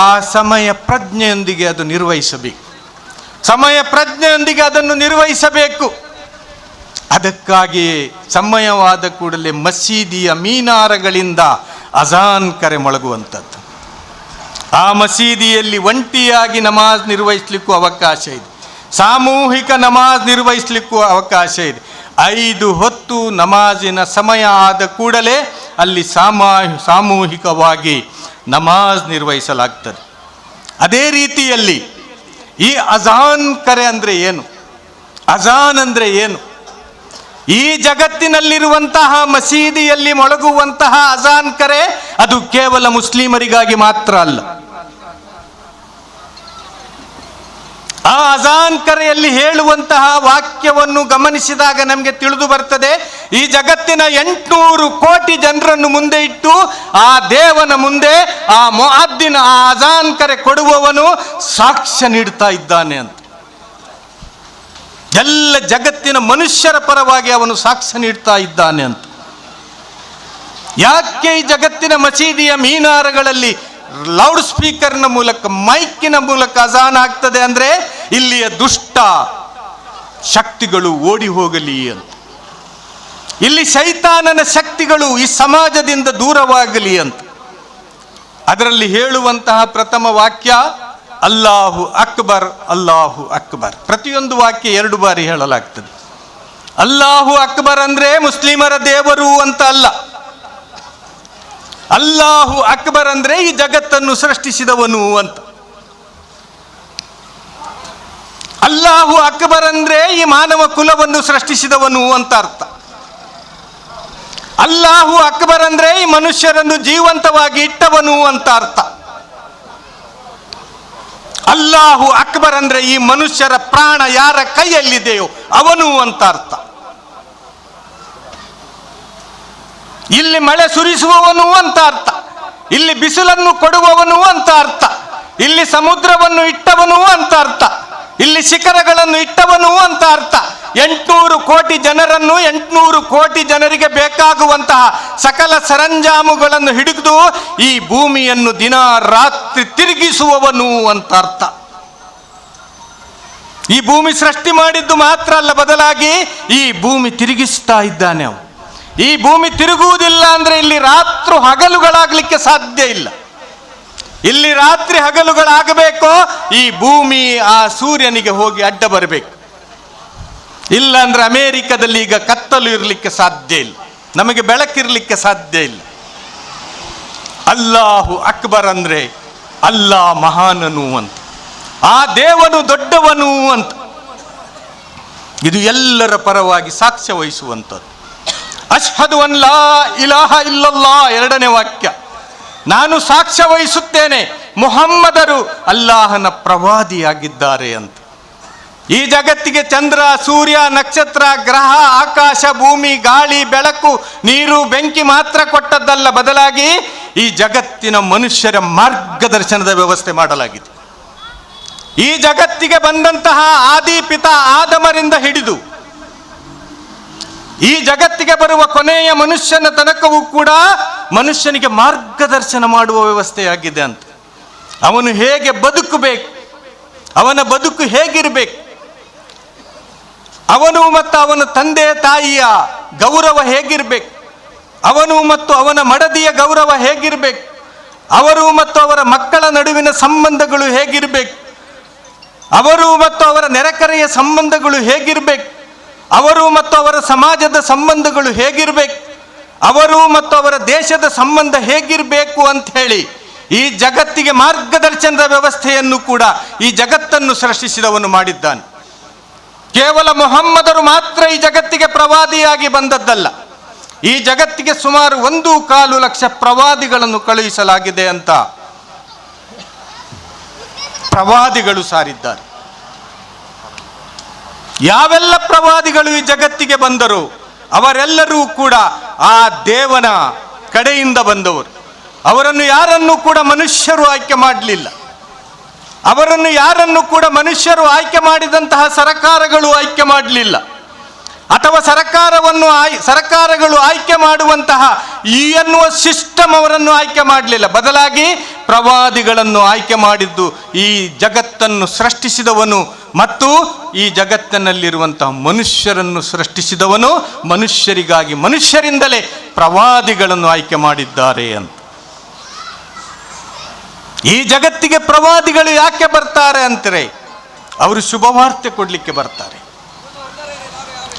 ಆ ಸಮಯ ಪ್ರಜ್ಞೆಯೊಂದಿಗೆ ಅದು ನಿರ್ವಹಿಸಬೇಕು. ಸಮಯ ಪ್ರಜ್ಞೆಯೊಂದಿಗೆ ಅದನ್ನು ನಿರ್ವಹಿಸಬೇಕು. ಅದಕ್ಕಾಗಿಯೇ ಸಮಯವಾದ ಕೂಡಲೇ ಮಸೀದಿಯ ಮೀನಾರಗಳಿಂದ ಅಜಾನ್ ಕರೆ ಮೊಳಗುವಂಥದ್ದು. ಆ ಮಸೀದಿಯಲ್ಲಿ ಒಂಟಿಯಾಗಿ ನಮಾಜ್ ನಿರ್ವಹಿಸಲಿಕ್ಕೂ ಅವಕಾಶ ಇದೆ, ಸಾಮೂಹಿಕ ನಮಾಜ್ ನಿರ್ವಹಿಸಲಿಕ್ಕೂ ಅವಕಾಶ ಇದೆ. 5 ಹೊತ್ತು ನಮಾಜಿನ ಸಮಯ ಆದ ಕೂಡಲೇ ಅಲ್ಲಿ ಸಾಮೂಹಿಕವಾಗಿ ನಮಾಜ್ ನಿರ್ವಹಿಸಲಾಗ್ತದೆ. ಅದೇ ರೀತಿಯಲ್ಲಿ ಈ ಅಜಾನ್ ಕರೆ ಅಂದರೆ ಏನು? ಅಜಾನ್ ಅಂದರೆ ಏನು? ಈ ಜಗತ್ತಿನಲ್ಲಿರುವಂತಹ ಮಸೀದಿಯಲ್ಲಿ ಮೊಳಗುವಂತಹ ಅಜಾನ್ ಕರೆ ಅದು ಕೇವಲ ಮುಸ್ಲಿಮರಿಗಾಗಿ ಮಾತ್ರ ಅಲ್ಲ. ಆ ಅಜಾನ್ ಕರೆಯಲ್ಲಿ ಹೇಳುವಂತಹ ವಾಕ್ಯವನ್ನು ಗಮನಿಸಿದಾಗ ನಮಗೆ ತಿಳಿದು ಬರ್ತದೆ, ಈ ಜಗತ್ತಿನ 800 ಕೋಟಿ ಜನರನ್ನು ಮುಂದೆ ಇಟ್ಟು ಆ ದೇವನ ಮುಂದೆ ಆ ಮುಅದ್ದಿನ, ಆ ಅಜಾನ್ ಕರೆ ಕೊಡುವವನು ಸಾಕ್ಷ್ಯ ನೀಡ್ತಾ ಇದ್ದಾನೆ ಅಂತ. ಎಲ್ಲ ಜಗತ್ತಿನ ಮನುಷ್ಯರ ಪರವಾಗಿ ಅವನು ಸಾಕ್ಷ್ಯ ನೀಡ್ತಾ ಇದ್ದಾನೆ ಅಂತ. ಯಾಕೆ ಈ ಜಗತ್ತಿನ ಮಸೀದಿಯ ಮೀನಾರಗಳಲ್ಲಿ ಲೌಡ್ ಸ್ಪೀಕರ್ನ ಮೂಲಕ, ಮೈಕಿನ ಮೂಲಕ ಅಜಾನ್ ಆಗ್ತದೆ ಅಂದರೆ ಇಲ್ಲಿಯ ದುಷ್ಟ ಶಕ್ತಿಗಳು ಓಡಿ ಹೋಗಲಿ ಅಂತ, ಇಲ್ಲಿ ಶೈತಾನನ ಶಕ್ತಿಗಳು ಈ ಸಮಾಜದಿಂದ ದೂರವಾಗಲಿ ಅಂತ. ಅದರಲ್ಲಿ ಹೇಳುವಂತಹ ಪ್ರಥಮ ವಾಕ್ಯ ಅಲ್ಲಾಹು ಅಕ್ಬರ್, ಅಲ್ಲಾಹು ಅಕ್ಬರ್. ಪ್ರತಿಯೊಂದು ವಾಕ್ಯ 2 ಬಾರಿ ಹೇಳಲಾಗ್ತದೆ. ಅಲ್ಲಾಹು ಅಕ್ಬರ್ ಅಂದ್ರೆ ಮುಸ್ಲಿಮರ ದೇವರು ಅಂತ ಅಲ್ಲ. ಅಲ್ಲಾಹು ಅಕ್ಬರ್ ಅಂದ್ರೆ ಈ ಜಗತ್ತನ್ನು ಸೃಷ್ಟಿಸಿದವನು ಅಂತ. ಅಲ್ಲಾಹು ಅಕ್ಬರ್ ಅಂದ್ರೆ ಈ ಮಾನವ ಕುಲವನ್ನು ಸೃಷ್ಟಿಸಿದವನು ಅಂತ ಅರ್ಥ. ಅಲ್ಲಾಹು ಅಕ್ಬರ್ ಅಂದ್ರೆ ಈ ಮನುಷ್ಯರನ್ನು ಜೀವಂತವಾಗಿ ಇಟ್ಟವನು ಅಂತ ಅರ್ಥ. ಅಲ್ಲಾಹು ಅಕ್ಬರ್ ಅಂದ್ರೆ ಈ ಮನುಷ್ಯರ ಪ್ರಾಣ ಯಾರ ಕೈಯಲ್ಲಿದೆಯೋ ಅವನು ಅಂತ ಅರ್ಥ. ಇಲ್ಲಿ ಮಳೆ ಸುರಿಸುವವನು ಅಂತ ಅರ್ಥ, ಇಲ್ಲಿ ಬಿಸಿಲನ್ನು ಕೊಡುವವನು ಅಂತ ಅರ್ಥ, ಇಲ್ಲಿ ಸಮುದ್ರವನ್ನು ಇಟ್ಟವನು ಅಂತ ಅರ್ಥ, ಇಲ್ಲಿ ಶಿಖರಗಳನ್ನು ಇಟ್ಟವನು ಅಂತ ಅರ್ಥ. 800 ಕೋಟಿ ಜನರನ್ನು, 800 ಕೋಟಿ ಜನರಿಗೆ ಬೇಕಾಗುವಂತಹ ಸಕಲ ಸರಂಜಾಮುಗಳನ್ನು ಹಿಡಿದು ಈ ಭೂಮಿಯನ್ನು ದಿನ ರಾತ್ರಿ ತಿರುಗಿಸುವವನು ಅಂತ ಅರ್ಥ. ಈ ಭೂಮಿ ಸೃಷ್ಟಿ ಮಾಡಿದ್ದು ಮಾತ್ರ ಅಲ್ಲ, ಬದಲಾಗಿ ಈ ಭೂಮಿ ತಿರುಗಿಸ್ತಾ ಇದ್ದಾನೆ ಅವನು. ಈ ಭೂಮಿ ತಿರುಗುವುದಿಲ್ಲ ಅಂದ್ರೆ ಇಲ್ಲಿ ರಾತ್ರಿ ಹಗಲುಗಳಾಗಲಿಕ್ಕೆ ಸಾಧ್ಯ ಇಲ್ಲ. ಇಲ್ಲಿ ರಾತ್ರಿ ಹಗಲುಗಳಾಗಬೇಕೋ ಈ ಭೂಮಿ ಆ ಸೂರ್ಯನಿಗೆ ಹೋಗಿ ಅಡ್ಡ ಬರಬೇಕು. ಇಲ್ಲ ಅಂದ್ರೆ ಅಮೇರಿಕದಲ್ಲಿ ಈಗ ಕತ್ತಲು ಇರಲಿಕ್ಕೆ ಸಾಧ್ಯ ಇಲ್ಲ, ನಮಗೆ ಬೆಳಕಿರಲಿಕ್ಕೆ ಸಾಧ್ಯ ಇಲ್ಲ. ಅಲ್ಲಾಹು ಅಕ್ಬರ್ ಅಂದ್ರೆ ಅಲ್ಲಾ ಮಹಾನನು ಅಂತ, ಆ ದೇವನು ದೊಡ್ಡವನು ಅಂತ. ಇದು ಎಲ್ಲರ ಪರವಾಗಿ ಸಾಕ್ಷ್ಯ ವಹಿಸುವಂಥದ್ದು. ಅಶ್ಹದು ಅನ್ ಲಾ ಇಲಾಹ ಇಲ್ಲಲ್ಲಾ, 2ನೇ ವಾಕ್ಯ. ನಾನು ಸಾಕ್ಷ್ಯ ವಹಿಸುತ್ತೇನೆ ಮುಹಮ್ಮದರು ಅಲ್ಲಾಹನ ಪ್ರವಾದಿಯಾಗಿದ್ದಾರೆ ಅಂತ. ಈ ಜಗತ್ತಿಗೆ ಚಂದ್ರ, ಸೂರ್ಯ, ನಕ್ಷತ್ರ, ಗ್ರಹ, ಆಕಾಶ, ಭೂಮಿ, ಗಾಳಿ, ಬೆಳಕು, ನೀರು, ಬೆಂಕಿ ಮಾತ್ರ ಕೊಟ್ಟದ್ದಲ್ಲ, ಬದಲಾಗಿ ಈ ಜಗತ್ತಿನ ಮನುಷ್ಯರ ಮಾರ್ಗದರ್ಶನದ ವ್ಯವಸ್ಥೆ ಮಾಡಲಾಗಿದೆ. ಈ ಜಗತ್ತಿಗೆ ಬಂದಂತಹ ಆದಿಪಿತ ಆದಮರಿಂದ ಹಿಡಿದು ಈ ಜಗತ್ತಿಗೆ ಬರುವ ಕೊನೆಯ ಮನುಷ್ಯನ ತನಕವೂ ಕೂಡ ಮನುಷ್ಯನಿಗೆ ಮಾರ್ಗದರ್ಶನ ಮಾಡುವ ವ್ಯವಸ್ಥೆಯಾಗಿದೆ ಅಂತ. ಅವನು ಹೇಗೆ ಬದುಕಬೇಕು, ಅವನ ಬದುಕು ಹೇಗಿರಬೇಕು, ಅವನು ಮತ್ತು ಅವನ ತಂದೆ ತಾಯಿಯ ಗೌರವ ಹೇಗಿರಬೇಕು, ಅವನು ಮತ್ತು ಅವನ ಮಡದಿಯ ಗೌರವ ಹೇಗಿರಬೇಕು, ಅವರು ಮತ್ತು ಅವರ ಮಕ್ಕಳ ನಡುವಿನ ಸಂಬಂಧಗಳು ಹೇಗಿರಬೇಕು, ಅವರು ಮತ್ತು ಅವರ ನೆರೆಕರೆಯ ಸಂಬಂಧಗಳು ಹೇಗಿರಬೇಕು, ಅವರು ಮತ್ತು ಅವರ ಸಮಾಜದ ಸಂಬಂಧಗಳು ಹೇಗಿರಬೇಕು, ಅವರು ಮತ್ತು ಅವರ ದೇಶದ ಸಂಬಂಧ ಹೇಗಿರಬೇಕು ಅಂತ ಹೇಳಿ ಈ ಜಗತ್ತಿಗೆ ಮಾರ್ಗದರ್ಶನದ ವ್ಯವಸ್ಥೆಯನ್ನು ಕೂಡ ಈ ಜಗತ್ತನ್ನು ಸೃಷ್ಟಿಸಿದವನು ಮಾಡಿದ್ದಾನೆ. ಕೇವಲ ಮುಹಮ್ಮದರು ಮಾತ್ರ ಈ ಜಗತ್ತಿಗೆ ಪ್ರವಾದಿಯಾಗಿ ಬಂದದ್ದಲ್ಲ, ಈ ಜಗತ್ತಿಗೆ ಸುಮಾರು 1.25 ಲಕ್ಷ ಪ್ರವಾದಿಗಳನ್ನು ಕಳುಹಿಸಲಾಗಿದೆ ಅಂತ ಪ್ರವಾದಿಗಳು ಸಾರಿದ್ದಾರೆ. ಯಾವೆಲ್ಲ ಪ್ರವಾದಿಗಳು ಈ ಜಗತ್ತಿಗೆ ಬಂದರು ಅವರೆಲ್ಲರೂ ಕೂಡ ಆ ದೇವನ ಕಡೆಯಿಂದ ಬಂದವರು. ಅವರನ್ನು ಯಾರನ್ನೂ ಕೂಡ ಮನುಷ್ಯರು ಆಯ್ಕೆ ಮಾಡಲಿಲ್ಲ, ಅವರನ್ನು ಯಾರನ್ನು ಕೂಡ ಮನುಷ್ಯರು ಆಯ್ಕೆ ಮಾಡಿದಂತಹ ಸರಕಾರಗಳು ಆಯ್ಕೆ ಮಾಡಲಿಲ್ಲ, ಅಥವಾ ಸರ್ಕಾರಗಳು ಆಯ್ಕೆ ಮಾಡುವಂತಹ ಈ ಎನ್ನುವ ಸಿಸ್ಟಮ್ ಅವರನ್ನು ಆಯ್ಕೆ ಮಾಡಲಿಲ್ಲ. ಬದಲಾಗಿ ಪ್ರವಾದಿಗಳನ್ನು ಆಯ್ಕೆ ಮಾಡಿದ್ದು ಈ ಜಗತ್ತನ್ನು ಸೃಷ್ಟಿಸಿದವನು ಮತ್ತು ಈ ಜಗತ್ತಿನಲ್ಲಿರುವಂತಹ ಮನುಷ್ಯರನ್ನು ಸೃಷ್ಟಿಸಿದವನು, ಮನುಷ್ಯರಿಗಾಗಿ ಮನುಷ್ಯರಿಂದಲೇ ಪ್ರವಾದಿಗಳನ್ನು ಆಯ್ಕೆ ಮಾಡಿದ್ದಾರೆ ಅಂತ. ಈ ಜಗತ್ತಿಗೆ ಪ್ರವಾದಿಗಳು ಯಾಕೆ ಬರ್ತಾರೆ ಅಂತಾರೆ? ಅವರು ಶುಭವಾರ್ತೆ ಕೊಡಲಿಕ್ಕೆ ಬರ್ತಾರೆ,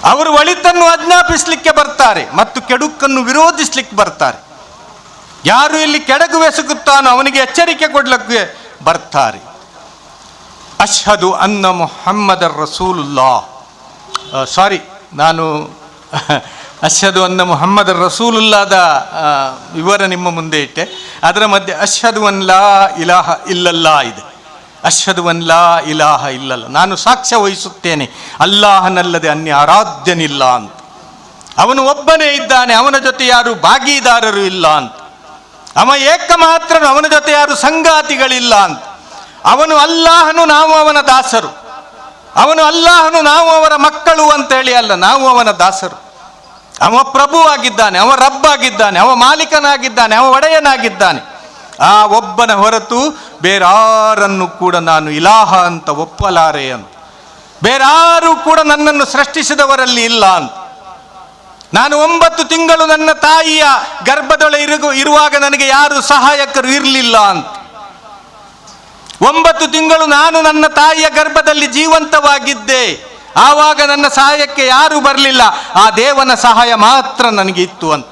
ಅವರು ಒಳಿತನ್ನು ಆಜ್ಞಾಪಿಸಲಿಕ್ಕೆ ಬರ್ತಾರೆ ಮತ್ತು ಕೆಡುಕನ್ನು ವಿರೋಧಿಸಲಿಕ್ಕೆ ಬರ್ತಾರೆ. ಯಾರು ಇಲ್ಲಿ ಕೆಡಕು ಎಸಗುತ್ತಾನೋ ಅವನಿಗೆ ಎಚ್ಚರಿಕೆ ಕೊಡಲಿಕ್ಕೆ ಬರ್ತಾರೆ. ಅಶ್ಹದು ಅನ್ನ ಮುಹಮ್ಮದರ್ ರಸೂಲುಲ್ಲಾ, ನಾನು ಅಶ್ಹದು ಅನ್ನ ಮುಹಮ್ಮದರ್ ರಸೂಲುಲ್ಲಾದ ವಿವರ ನಿಮ್ಮ ಮುಂದೆ ಇಟ್ಟೆ. ಅದರ ಮಧ್ಯೆ ಅಶ್ಹದು ಅನ್ ಲಾ ಇಲಾಹ ಇಲ್ಲಲ್ಲಾ ಇದೆ. ಅಶ್ಹದು ಅನ್ ಲಾ ಇಲಾಹ ಇಲ್ಲಲ್ಲ, ನಾನು ಸಾಕ್ಷ್ಯ ವಹಿಸುತ್ತೇನೆ ಅಲ್ಲಾಹನಲ್ಲದೆ ಅನ್ಯ ಆರಾಧ್ಯನಿಲ್ಲ ಅಂತ. ಅವನು ಒಬ್ಬನೇ ಇದ್ದಾನೆ, ಅವನ ಜೊತೆ ಯಾರು ಭಾಗೀದಾರರು ಇಲ್ಲ ಅಂತ. ಅವ ಏಕ ಮಾತ್ರ, ಅವನ ಜೊತೆ ಯಾರು ಸಂಗಾತಿಗಳಿಲ್ಲ ಅಂತ. ಅವನು ಅಲ್ಲಾಹನು, ನಾವು ಅವನ ದಾಸರು. ಅವನು ಅಲ್ಲಾಹನು, ನಾವು ಅವರ ಮಕ್ಕಳು ಅಂತೇಳಿ ಅಲ್ಲ, ನಾವು ಅವನ ದಾಸರು. ಅವ ಪ್ರಭು ಆಗಿದ್ದಾನೆ, ಅವ ರಬ್ಬಾಗಿದ್ದಾನೆ, ಅವ ಮಾಲೀಕನಾಗಿದ್ದಾನೆ, ಅವ ಒಡೆಯನಾಗಿದ್ದಾನೆ. ಆ ಒಬ್ಬನ ಹೊರತು ಬೇರಾರನ್ನು ಕೂಡ ನಾನು ಇಲಾಹ ಅಂತ ಒಪ್ಪಲಾರೆ ಅಂತ. ಬೇರಾರು ಕೂಡ ನನ್ನನ್ನು ಸೃಷ್ಟಿಸಿದವರಲ್ಲಿ ಇಲ್ಲ ಅಂತ. ನಾನು 9 ತಿಂಗಳು ನನ್ನ ತಾಯಿಯ ಗರ್ಭದೊಳೆ ಇರುವಾಗ ನನಗೆ ಯಾರು ಸಹಾಯಕರು ಇರಲಿಲ್ಲ ಅಂತ. 9 ತಿಂಗಳು ನಾನು ನನ್ನ ತಾಯಿಯ ಗರ್ಭದಲ್ಲಿ ಜೀವಂತವಾಗಿದ್ದೆ. ಆವಾಗ ನನ್ನ ಸಹಾಯಕ್ಕೆ ಯಾರೂ ಬರಲಿಲ್ಲ, ಆ ದೇವನ ಸಹಾಯ ಮಾತ್ರ ನನಗೆ ಇತ್ತು ಅಂತ.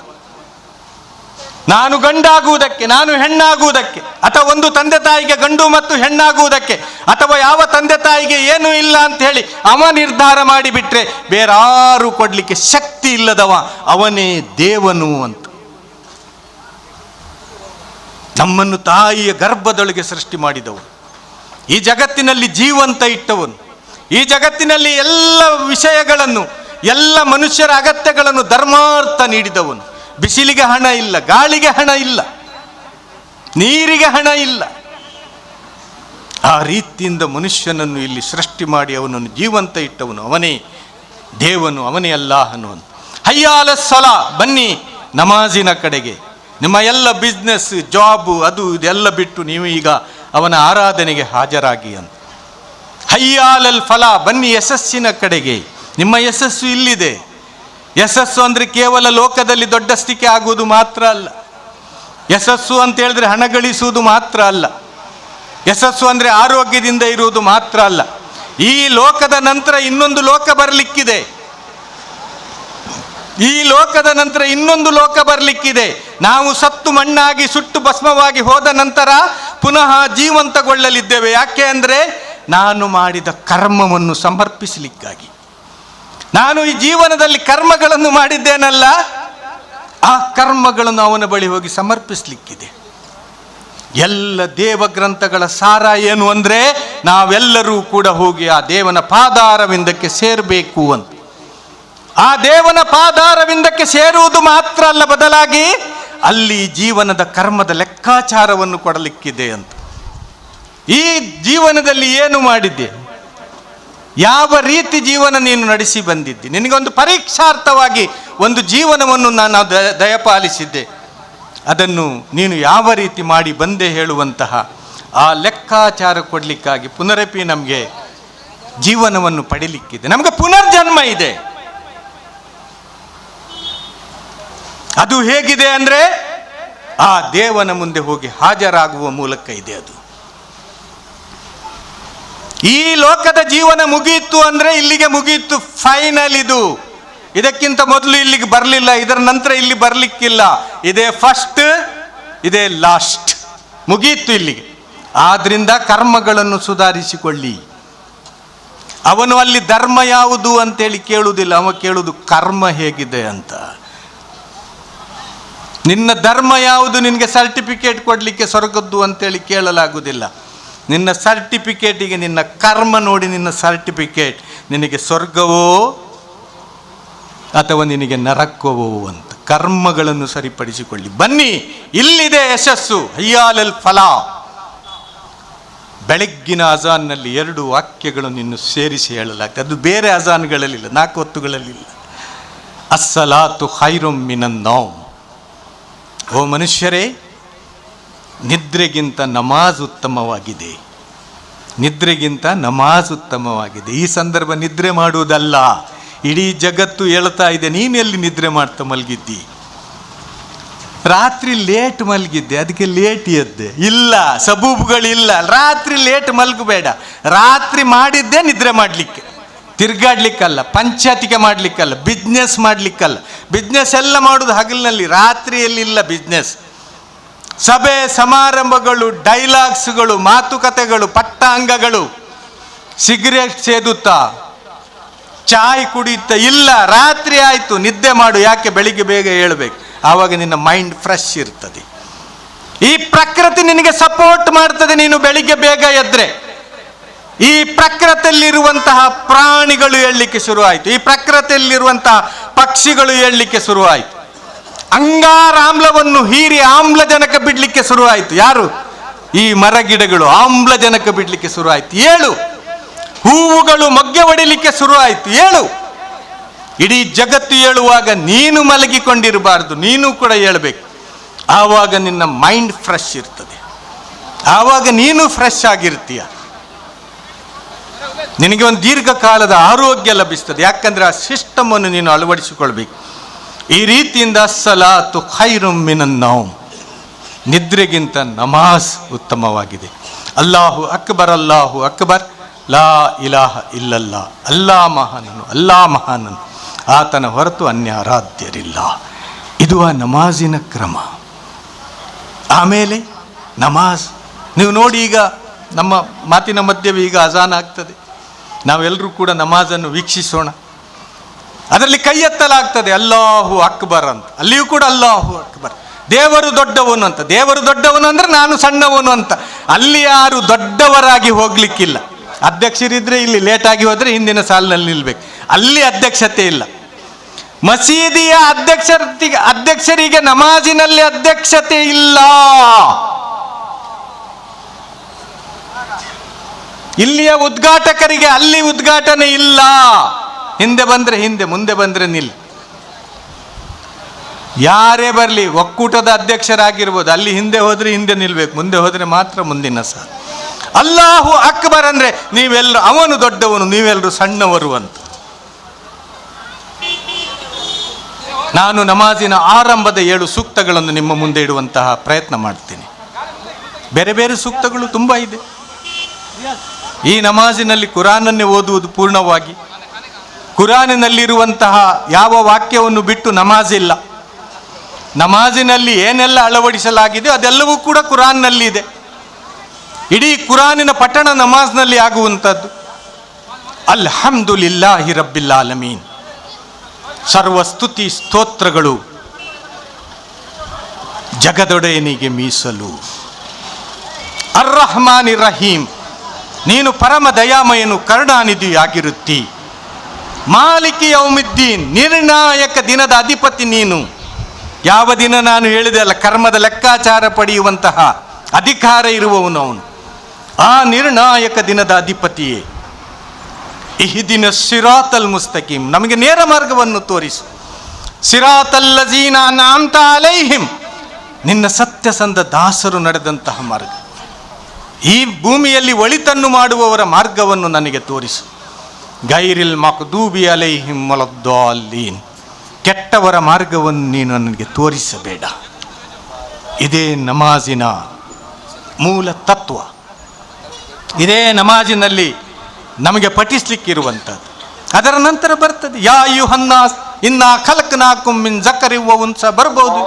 ನಾನು ಗಂಡಾಗುವುದಕ್ಕೆ, ನಾನು ಹೆಣ್ಣಾಗುವುದಕ್ಕೆ, ಅಥವಾ ಒಂದು ತಂದೆ ತಾಯಿಗೆ ಗಂಡು ಮತ್ತು ಹೆಣ್ಣಾಗುವುದಕ್ಕೆ, ಅಥವಾ ಯಾವ ತಂದೆ ತಾಯಿಗೆ ಏನೂ ಇಲ್ಲ ಅಂತ ಹೇಳಿ ಅವ ನಿರ್ಧಾರ ಮಾಡಿಬಿಟ್ರೆ ಬೇರಾರು ಕೊಡಲಿಕ್ಕೆ ಶಕ್ತಿ ಇಲ್ಲದವ ಅವನೇ ದೇವನು ಅಂತ. ನಮ್ಮನ್ನು ತಾಯಿಯ ಗರ್ಭದೊಳಗೆ ಸೃಷ್ಟಿ ಮಾಡಿದವನು, ಈ ಜಗತ್ತಿನಲ್ಲಿ ಜೀವಂತ ಇಟ್ಟವನು, ಈ ಜಗತ್ತಿನಲ್ಲಿ ಎಲ್ಲ ವಿಷಯಗಳನ್ನು, ಎಲ್ಲ ಮನುಷ್ಯರ ಅಗತ್ಯಗಳನ್ನು ಧರ್ಮಾರ್ಥ ನೀಡಿದವನು. ಬಿಸಿಲಿಗೆ ಹಣ ಇಲ್ಲ, ಗಾಳಿಗೆ ಹಣ ಇಲ್ಲ, ನೀರಿಗೆ ಹಣ ಇಲ್ಲ. ಆ ರೀತಿಯಿಂದ ಮನುಷ್ಯನನ್ನು ಇಲ್ಲಿ ಸೃಷ್ಟಿ ಮಾಡಿ ಅವನನ್ನು ಜೀವಂತ ಇಟ್ಟವನು ಅವನೇ ದೇವನು, ಅವನೇ ಅಲ್ಲಾಹನು ಅಂತ. ಹಯ್ಯಾಲ ಸಲಾ, ಬನ್ನಿ ನಮಾಜಿನ ಕಡೆಗೆ. ನಿಮ್ಮ ಎಲ್ಲ ಬಿಸ್ನೆಸ್, ಜಾಬು, ಅದು ಇದೆಲ್ಲ ಬಿಟ್ಟು ನೀವು ಈಗ ಅವನ ಆರಾಧನೆಗೆ ಹಾಜರಾಗಿ ಅಂತ. ಹಯ್ಯಾಲಲ್ ಫಲಾ, ಬನ್ನಿ ಯಶಸ್ಸಿನ ಕಡೆಗೆ. ನಿಮ್ಮ ಯಶಸ್ಸು ಇಲ್ಲಿದೆ. ಯಶಸ್ಸು ಅಂದರೆ ಕೇವಲ ಲೋಕದಲ್ಲಿ ದೊಡ್ಡ ಸ್ಥಿತಿ ಆಗುವುದು ಮಾತ್ರ ಅಲ್ಲ. ಯಶಸ್ಸು ಅಂತ ಹೇಳಿದ್ರೆ ಹಣ ಗಳಿಸುವುದು ಮಾತ್ರ ಅಲ್ಲ. ಯಶಸ್ಸು ಅಂದರೆ ಆರೋಗ್ಯದಿಂದ ಇರುವುದು ಮಾತ್ರ ಅಲ್ಲ. ಈ ಲೋಕದ ನಂತರ ಇನ್ನೊಂದು ಲೋಕ ಬರಲಿಕ್ಕಿದೆ. ಈ ಲೋಕದ ನಂತರ ಇನ್ನೊಂದು ಲೋಕ ಬರಲಿಕ್ಕಿದೆ. ನಾವು ಸತ್ತು ಮಣ್ಣಾಗಿ ಸುಟ್ಟು ಭಸ್ಮವಾಗಿ ಹೋದ ನಂತರ ಪುನಃ ಜೀವಂತಗೊಳ್ಳಲಿದ್ದೇವೆ. ಯಾಕೆ ಅಂದರೆ ನಾನು ಮಾಡಿದ ಕರ್ಮವನ್ನು ಸಮರ್ಪಿಸಲಿಕ್ಕಾಗಿ. ನಾನು ಈ ಜೀವನದಲ್ಲಿ ಕರ್ಮಗಳನ್ನು ಮಾಡಿದ್ದೇನಲ್ಲ, ಆ ಕರ್ಮಗಳನ್ನು ಅವನ ಬಳಿ ಹೋಗಿ ಸಮರ್ಪಿಸಲಿಕ್ಕಿದೆ. ಎಲ್ಲ ದೇವಗ್ರಂಥಗಳ ಸಾರ ಏನು ಅಂದರೆ ನಾವೆಲ್ಲರೂ ಕೂಡ ಹೋಗಿ ಆ ದೇವನ ಪಾದಾರವಿಂದಕ್ಕೆ ಸೇರಬೇಕು ಅಂತ. ಆ ದೇವನ ಪಾದಾರವಿಂದಕ್ಕೆ ಸೇರುವುದು ಮಾತ್ರ ಅಲ್ಲ, ಬದಲಾಗಿ ಅಲ್ಲಿ ಜೀವನದ ಕರ್ಮದ ಲೆಕ್ಕಾಚಾರವನ್ನು ಕೊಡಲಿಕ್ಕಿದೆ ಅಂತ. ಈ ಜೀವನದಲ್ಲಿ ಏನು ಮಾಡಿದ್ದೆ, ಯಾವ ರೀತಿ ಜೀವನ ನೀನು ನಡೆಸಿ ಬಂದಿದ್ದೆ, ನಿನಗೊಂದು ಪರೀಕ್ಷಾರ್ಥವಾಗಿ ಒಂದು ಜೀವನವನ್ನು ನಾನು ದಯಪಾಲಿಸಿದ್ದೆ, ಅದನ್ನು ನೀನು ಯಾವ ರೀತಿ ಮಾಡಿ ಬಂದೆ ಹೇಳುವಂತಹ ಆ ಲೆಕ್ಕಾಚಾರ ಕೊಡಲಿಕ್ಕಾಗಿ ಪುನರಪಿ ನಮಗೆ ಜೀವನವನ್ನು ಪಡಿಲಿಕ್ಕಿದೆ. ನಮಗೆ ಪುನರ್ಜನ್ಮ ಇದೆ. ಅದು ಹೇಗಿದೆ ಅಂದರೆ ಆ ದೇವನ ಮುಂದೆ ಹೋಗಿ ಹಾಜರಾಗುವ ಮೂಲಕ ಇದೆ. ಅದು ಈ ಲೋಕದ ಜೀವನ ಮುಗಿಯಿತು ಅಂದರೆ ಇಲ್ಲಿಗೆ ಮುಗಿಯಿತು, ಫೈನಲ್. ಇದಕ್ಕಿಂತ ಮೊದಲು ಇಲ್ಲಿಗೆ ಬರಲಿಲ್ಲ, ಇದರ ನಂತರ ಇಲ್ಲಿ ಬರಲಿಕ್ಕಿಲ್ಲ. ಇದೇ ಫಸ್ಟ್, ಇದೇ ಲಾಸ್ಟ್, ಮುಗಿಯಿತು ಇಲ್ಲಿಗೆ. ಆದ್ರಿಂದ ಕರ್ಮಗಳನ್ನು ಸುಧಾರಿಸಿಕೊಳ್ಳಿ. ಅವನು ಅಲ್ಲಿ ಧರ್ಮ ಯಾವುದು ಅಂತೇಳಿ ಕೇಳುವುದಿಲ್ಲ, ಅವ ಕೇಳುವುದು ಕರ್ಮ ಹೇಗಿದೆ ಅಂತ. ನಿನ್ನ ಧರ್ಮ ಯಾವುದು, ನಿನಗೆ ಸರ್ಟಿಫಿಕೇಟ್ ಕೊಡಲಿಕ್ಕೆ ಸ್ವರ್ಗದ್ದು ಅಂತೇಳಿ ಕೇಳಲಾಗುವುದಿಲ್ಲ. ನಿನ್ನ ಸರ್ಟಿಫಿಕೇಟಿಗೆ ನಿನ್ನ ಕರ್ಮ ನೋಡಿ ನಿನ್ನ ಸರ್ಟಿಫಿಕೇಟ್, ನಿನಗೆ ಸ್ವರ್ಗವೋ ಅಥವಾ ನಿನಗೆ ನರಕವೋ ಅಂತ. ಕರ್ಮಗಳನ್ನು ಸರಿಪಡಿಸಿಕೊಳ್ಳಿ. ಬನ್ನಿ, ಇಲ್ಲಿದೆ ಯಶಸ್ಸು. ಹಯ್ಯಾಲಲ್ ಫಲಾ. ಬೆಳಗ್ಗಿನ ಅಜಾನ್ನಲ್ಲಿ 2 ವಾಕ್ಯಗಳನ್ನು ಇನ್ನು ಸೇರಿಸಿ ಹೇಳಲಾಗ್ತದೆ. ಅದು ಬೇರೆ ಅಜಾನ್ಗಳಲ್ಲಿಲ್ಲ, 4 ಹೊತ್ತುಗಳಲ್ಲಿಲ್ಲ. ಅಸ್ಸಲಾತು ಖೈರುಂ ಮಿನನ್ ನೌಮ್. ಓ ಮನುಷ್ಯರೇ, ನಿದ್ರೆಗಿಂತ ನಮಾಜ್ ಉತ್ತಮವಾಗಿದೆ. ನಿದ್ರೆಗಿಂತ ನಮಾಜ್ ಉತ್ತಮವಾಗಿದೆ. ಈ ಸಂದರ್ಭ ನಿದ್ರೆ ಮಾಡುವುದಲ್ಲ, ಇಡೀ ಜಗತ್ತು ಹೇಳ್ತಾ ಇದೆ ನೀನು ಎಲ್ಲಿ ನಿದ್ರೆ ಮಾಡ್ತಾ ಮಲಗಿದ್ದಿ. ರಾತ್ರಿ ಲೇಟ್ ಮಲಗಿದ್ದೆ, ಅದಕ್ಕೆ ಲೇಟ್ ಎದ್ದೆ. ಇಲ್ಲ, ಸಬೂಬುಗಳಿಲ್ಲ. ರಾತ್ರಿ ಲೇಟ್ ಮಲಗಬೇಡ. ರಾತ್ರಿ ಮಾಡಿದ್ದೆ ನಿದ್ರೆ ಮಾಡಲಿಕ್ಕೆ, ತಿರ್ಗಾಡ್ಲಿಕ್ಕಲ್ಲ, ಪಂಚಾಯತಿಗೆ ಮಾಡಲಿಕ್ಕಲ್ಲ, ಬಿಸ್ನೆಸ್ ಮಾಡಲಿಕ್ಕಲ್ಲ. ಬಿಸ್ನೆಸ್ ಎಲ್ಲ ಮಾಡೋದು ಹಗಲಿನಲ್ಲಿ, ರಾತ್ರಿಯಲ್ಲಿಲ್ಲ ಬಿಸ್ನೆಸ್. ಸಭೆ ಸಮಾರಂಭಗಳು, ಡೈಲಾಗ್ಸ್ಗಳು, ಮಾತುಕತೆಗಳು, ಪಟ್ಟಾಂಗಗಳು, ಸಿಗರೇಟ್ ಸೇದುತ್ತಾ, ಚಾಯ್ ಕುಡಿಯುತ್ತಾ ಇಲ್ಲ. ರಾತ್ರಿ ಆಯಿತು, ನಿದ್ದೆ ಮಾಡು. ಯಾಕೆ? ಬೆಳಿಗ್ಗೆ ಬೇಗ ಹೇಳಬೇಕು. ಆವಾಗ ನಿನ್ನ ಮೈಂಡ್ ಫ್ರೆಶ್ ಇರ್ತದೆ. ಈ ಪ್ರಕೃತಿ ನಿನಗೆ ಸಪೋರ್ಟ್ ಮಾಡ್ತದೆ. ನೀನು ಬೆಳಿಗ್ಗೆ ಬೇಗ ಎದ್ರೆ ಈ ಪ್ರಕೃತಿಯಲ್ಲಿರುವಂತಹ ಪ್ರಾಣಿಗಳು ಹೇಳಲಿಕ್ಕೆ ಶುರುವಾಯಿತು. ಈ ಪ್ರಕೃತಿಯಲ್ಲಿರುವಂತಹ ಪಕ್ಷಿಗಳು ಹೇಳಲಿಕ್ಕೆ ಶುರುವಾಯಿತು. ಅಂಗಾರಾಮ್ಲವನ್ನು ಹೀರಿ ಆಮ್ಲಜನಕ ಬಿಡ್ಲಿಕ್ಕೆ ಶುರುವಾಯಿತು. ಯಾರು? ಈ ಮರಗಿಡಗಳು ಆಮ್ಲಜನಕ ಬಿಡ್ಲಿಕ್ಕೆ ಶುರುವಾಯಿತು. ಏಳು. ಹೂವುಗಳು ಮೊಗ್ಗೆ ಹೊಡಿಲಿಕ್ಕೆ ಶುರುವಾಯಿತು. ಏಳು. ಇಡೀ ಜಗತ್ತು ಹೇಳುವಾಗ ನೀನು ಮಲಗಿಕೊಂಡಿರಬಾರ್ದು, ನೀನು ಕೂಡ ಹೇಳಬೇಕು. ಆವಾಗ ನಿನ್ನ ಮೈಂಡ್ ಫ್ರೆಶ್ ಇರ್ತದೆ, ಆವಾಗ ನೀನು ಫ್ರೆಶ್ ಆಗಿರ್ತೀಯ. ನಿನಗೆ ಒಂದು ದೀರ್ಘಕಾಲದ ಆರೋಗ್ಯ ಲಭಿಸ್ತದೆ. ಯಾಕಂದ್ರೆ ಆ ಸಿಸ್ಟಮ್ ಅನ್ನು ನೀನು ಅಳವಡಿಸಿಕೊಳ್ಬೇಕು. ಈ ರೀತಿಯಿಂದ ಅಸ್ಸಲಾತು ಖೈರುಂ ಮಿನನ್ ನೌಮ್, ನಿದ್ರೆಗಿಂತ ನಮಾಜ್ ಉತ್ತಮವಾಗಿದೆ. ಅಲ್ಲಾಹು ಅಕ್ಬರ್, ಅಲ್ಲಾಹು ಅಕ್ಬರ್, ಲಾ ಇಲಾಹ ಇಲ್ಲಲ್ಲಾ. ಅಲ್ಲಾ ಮಹಾನನು, ಅಲ್ಲಾ ಮಹಾನನು, ಆತನ ಹೊರತು ಅನ್ಯ ಆರಾಧ್ಯರಿಲ್ಲ. ಇದು ಆ ನಮಾಜಿನ ಕ್ರಮ. ಆಮೇಲೆ ನಮಾಜ್ ನೀವು ನೋಡಿ, ಈಗ ನಮ್ಮ ಮಾತಿನ ಮಧ್ಯವೇ ಈಗ ಅಜಾನ್ ಆಗ್ತದೆ. ನಾವೆಲ್ಲರೂ ಕೂಡ ನಮಾಜನ್ನು ವೀಕ್ಷಿಸೋಣ. ಅದರಲ್ಲಿ ಕೈ ಎತ್ತಲಾಗ್ತದೆ ಅಲ್ಲಾಹು ಅಕ್ಬರ್ ಅಂತ. ಅಲ್ಲಿಯೂ ಕೂಡ ಅಲ್ಲಾಹು ಅಕ್ಬರ್, ದೇವರು ದೊಡ್ಡವನು ಅಂತ. ದೇವರು ದೊಡ್ಡವನು ಅಂದ್ರೆ ನಾನು ಸಣ್ಣವನು ಅಂತ. ಅಲ್ಲಿ ಯಾರು ದೊಡ್ಡವರಾಗಿ ಹೋಗ್ಲಿಕ್ಕಿಲ್ಲ. ಅಧ್ಯಕ್ಷರಿದ್ರೆ ಇಲ್ಲಿ ಲೇಟಾಗಿ ಹೋದ್ರೆ ಹಿಂದಿನ ಸಾಲಿನಲ್ಲಿ ನಿಲ್ಬೇಕು. ಅಲ್ಲಿ ಅಧ್ಯಕ್ಷತೆ ಇಲ್ಲ. ಮಸೀದಿಯ ಅಧ್ಯಕ್ಷರಿಗೆ ನಮಾಜಿನಲ್ಲಿ ಅಧ್ಯಕ್ಷತೆ ಇಲ್ಲ. ಇಲ್ಲಿಯ ಉದ್ಘಾಟಕರಿಗೆ ಅಲ್ಲಿ ಉದ್ಘಾಟನೆ ಇಲ್ಲ. ಹಿಂದೆ ಬಂದ್ರೆ ಹಿಂದೆ, ಮುಂದೆ ಬಂದ್ರೆ ನಿಲ್. ಯಾರೇ ಬರಲಿ, ಒಕ್ಕೂಟದ ಅಧ್ಯಕ್ಷರಾಗಿರ್ಬೋದು, ಅಲ್ಲಿ ಹಿಂದೆ ಹೋದ್ರೆ ಹಿಂದೆ ನಿಲ್ಬೇಕು, ಮುಂದೆ ಹೋದ್ರೆ ಮಾತ್ರ ಮುಂದಿನ ಸಾಲು. ಅಲ್ಲಾಹು ಅಕ್ಬರ್ ಅಂದ್ರೆ ನೀವೆಲ್ಲರೂ ಅವನು ದೊಡ್ಡವನು, ನೀವೆಲ್ಲರೂ ಸಣ್ಣವರು ಅಂತ. ನಾನು ನಮಾಜಿನ ಆರಂಭದ 7 ಸೂಕ್ತಗಳನ್ನು ನಿಮ್ಮ ಮುಂದೆ ಇಡುವಂತಹ ಪ್ರಯತ್ನ ಮಾಡ್ತೀನಿ. ಬೇರೆ ಬೇರೆ ಸೂಕ್ತಗಳು ತುಂಬ ಇದೆ. ಈ ನಮಾಜಿನಲ್ಲಿ ಕುರಾನನ್ನೇ ಓದುವುದು ಪೂರ್ಣವಾಗಿ. ಕುರಾನಿನಲ್ಲಿರುವಂತಹ ಯಾವ ವಾಕ್ಯವನ್ನು ಬಿಟ್ಟು ನಮಾಜ್ ಇಲ್ಲ. ನಮಾಜಿನಲ್ಲಿ ಏನೆಲ್ಲ ಅಳವಡಿಸಲಾಗಿದೆ ಅದೆಲ್ಲವೂ ಕೂಡ ಕುರಾನ್ನಲ್ಲಿ ಇದೆ. ಇಡೀ ಕುರಾನಿನ ಪಠಣ ನಮಾಜ್ನಲ್ಲಿ ಆಗುವಂಥದ್ದು. ಅಲ್ಹಮ್ದುಲಿಲ್ಲಾಹಿ ರಬ್ಬಿಲ್ ಆಲಮೀನ್, ಸರ್ವಸ್ತುತಿ ಸ್ತೋತ್ರಗಳು ಜಗದೊಡೆಯನಿಗೆ ಮೀಸಲು. ಅರ್ ರಹಮಾನ್ ರಹೀಂ, ನೀನು ಪರಮ ದಯಾಮಯನು, ಕರುಣಾನಿಧಿಯಾಗಿರುತ್ತಿ. ಮಾಲಿಕಿ ಯೌಮಿದ್ದೀನ್, ನಿರ್ಣಾಯಕ ದಿನದ ಅಧಿಪತಿ ನೀನು. ಯಾವ ದಿನ ನಾನು ಹೇಳಿದೆ ಅಲ್ಲ, ಕರ್ಮದ ಲೆಕ್ಕಾಚಾರ ಪಡೆಯುವಂತಹ ಅಧಿಕಾರ ಇರುವವನು ಅವನು. ಆ ನಿರ್ಣಾಯಕ ದಿನದ ಅಧಿಪತಿಯೇ. ಇಹ್ದಿನ ಸಿರಾತಲ್ ಮುಸ್ತಕೀಂ, ನಮಗೆ ನೇರ ಮಾರ್ಗವನ್ನು ತೋರಿಸು. ಸಿರಾತಲ್ಲಜೀನ ಅನ್ಅಮ್ತ ಅಲೈಹಿಂ, ನಿನ್ನ ಸತ್ಯಸಂಧ ದಾಸರು ನಡೆದಂತಹ ಮಾರ್ಗ. ಈ ಭೂಮಿಯಲ್ಲಿ ಒಳಿತನ್ನು ಮಾಡುವವರ ಮಾರ್ಗವನ್ನು ನನಗೆ ತೋರಿಸು. ಗೈರಿಲ್ ಮಕ್ದೂಬಿ ಅಲೈಹಿಂ ವಲದ್ದಾಲೀನ್, ಕೆಟ್ಟವರ ಮಾರ್ಗವನ್ನು ನೀನು ನನಗೆ ತೋರಿಸಬೇಡ. ಇದೇ ನಮಾಜಿನ ಮೂಲ ತತ್ವ. ಇದೇ ನಮಾಜಿನಲ್ಲಿ ನಮಗೆ ಪಠಿಸ್ಲಿಕ್ಕಿರುವಂಥದ್ದು. ಅದರ ನಂತರ ಬರ್ತದೆ ಯಾ ಅಯ್ಯುಹನ್ನಾಸ್ ಇನ್ನಾ ಖಲಕ್ನಾಕುಂ ಮಿನ್ ಝಕರಿನ್ ವ ಉನ್ಸಾ ಬರ್ಬೋದು.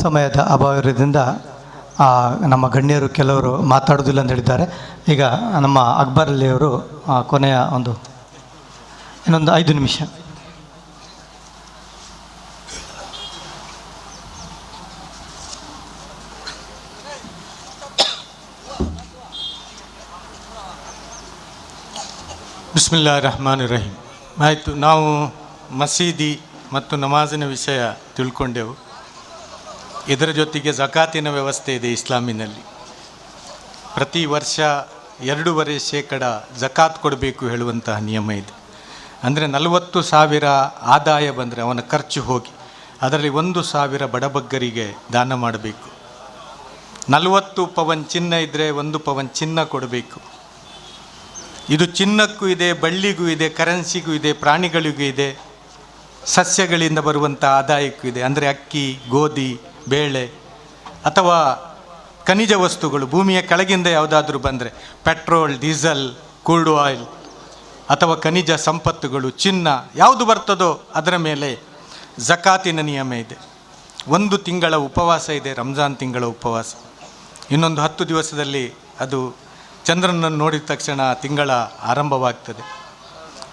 ಸಮಯದ ಅಭಾವದಿಂದ ನಮ್ಮ ಗಣ್ಯರು ಕೆಲವರು ಮಾತಾಡೋದಿಲ್ಲ ಅಂತ ಹೇಳಿದ್ದಾರೆ. ಈಗ ನಮ್ಮ ಅಕ್ಬರ್ ಅಲಿಯವರು ಕೊನೆಯ ಇನ್ನೊಂದು 5 ನಿಮಿಷ. ಬಿಸ್ಮಿಲ್ಲಾ ರಹಮಾನ್ ರಹೀಮ್. ಆಯಿತು, ನಾವು ಮಸೀದಿ ಮತ್ತು ನಮಾಜಿನ ವಿಷಯ ತಿಳ್ಕೊಂಡೆವು. ಇದರ ಜೊತೆಗೆ ಜಕಾತಿನ ವ್ಯವಸ್ಥೆ ಇದೆ ಇಸ್ಲಾಮಿನಲ್ಲಿ. ಪ್ರತಿ ವರ್ಷ 2.5% ಜಕಾತ್ ಕೊಡಬೇಕು ಹೇಳುವಂತಹ ನಿಯಮ ಇದೆ. ಅಂದರೆ 40,000 ಆದಾಯ ಬಂದರೆ ಅವನ ಖರ್ಚು ಹೋಗಿ ಅದರಲ್ಲಿ 1,000 ಬಡಬಗ್ಗರಿಗೆ ದಾನ ಮಾಡಬೇಕು. 40 ಪವನ್ ಚಿನ್ನ ಇದ್ದರೆ 1 ಪವನ್ ಚಿನ್ನ ಕೊಡಬೇಕು. ಇದು ಚಿನ್ನಕ್ಕೂ ಇದೆ, ಬಳ್ಳಿಗೂ ಇದೆ, ಕರೆನ್ಸಿಗೂ ಇದೆ, ಪ್ರಾಣಿಗಳಿಗೂ ಇದೆ, ಸಸ್ಯಗಳಿಂದ ಬರುವಂಥ ಆದಾಯಕ್ಕೂ ಇದೆ. ಅಂದರೆ ಅಕ್ಕಿ, ಗೋಧಿ, ಬೇಳೆ ಅಥವಾ ಖನಿಜ ವಸ್ತುಗಳು ಭೂಮಿಯ ಕೆಳಗಿಂದ ಯಾವುದಾದ್ರೂ ಬಂದರೆ ಪೆಟ್ರೋಲ್, ಡೀಸೆಲ್, ಕ್ರೂಡ್ ಆಯಿಲ್ ಅಥವಾ ಖನಿಜ ಸಂಪತ್ತುಗಳು, ಚಿನ್ನ ಯಾವುದು ಬರ್ತದೋ ಅದರ ಮೇಲೆ ಜಕಾತಿನ ನಿಯಮ ಇದೆ. 1 ತಿಂಗಳ ಉಪವಾಸ ಇದೆ, ರಂಜಾನ್ ತಿಂಗಳ ಉಪವಾಸ. ಇನ್ನೊಂದು 10 ದಿವಸದಲ್ಲಿ ಅದು ಚಂದ್ರನನ್ನು ನೋಡಿದ ತಕ್ಷಣ ತಿಂಗಳ ಆರಂಭವಾಗ್ತದೆ.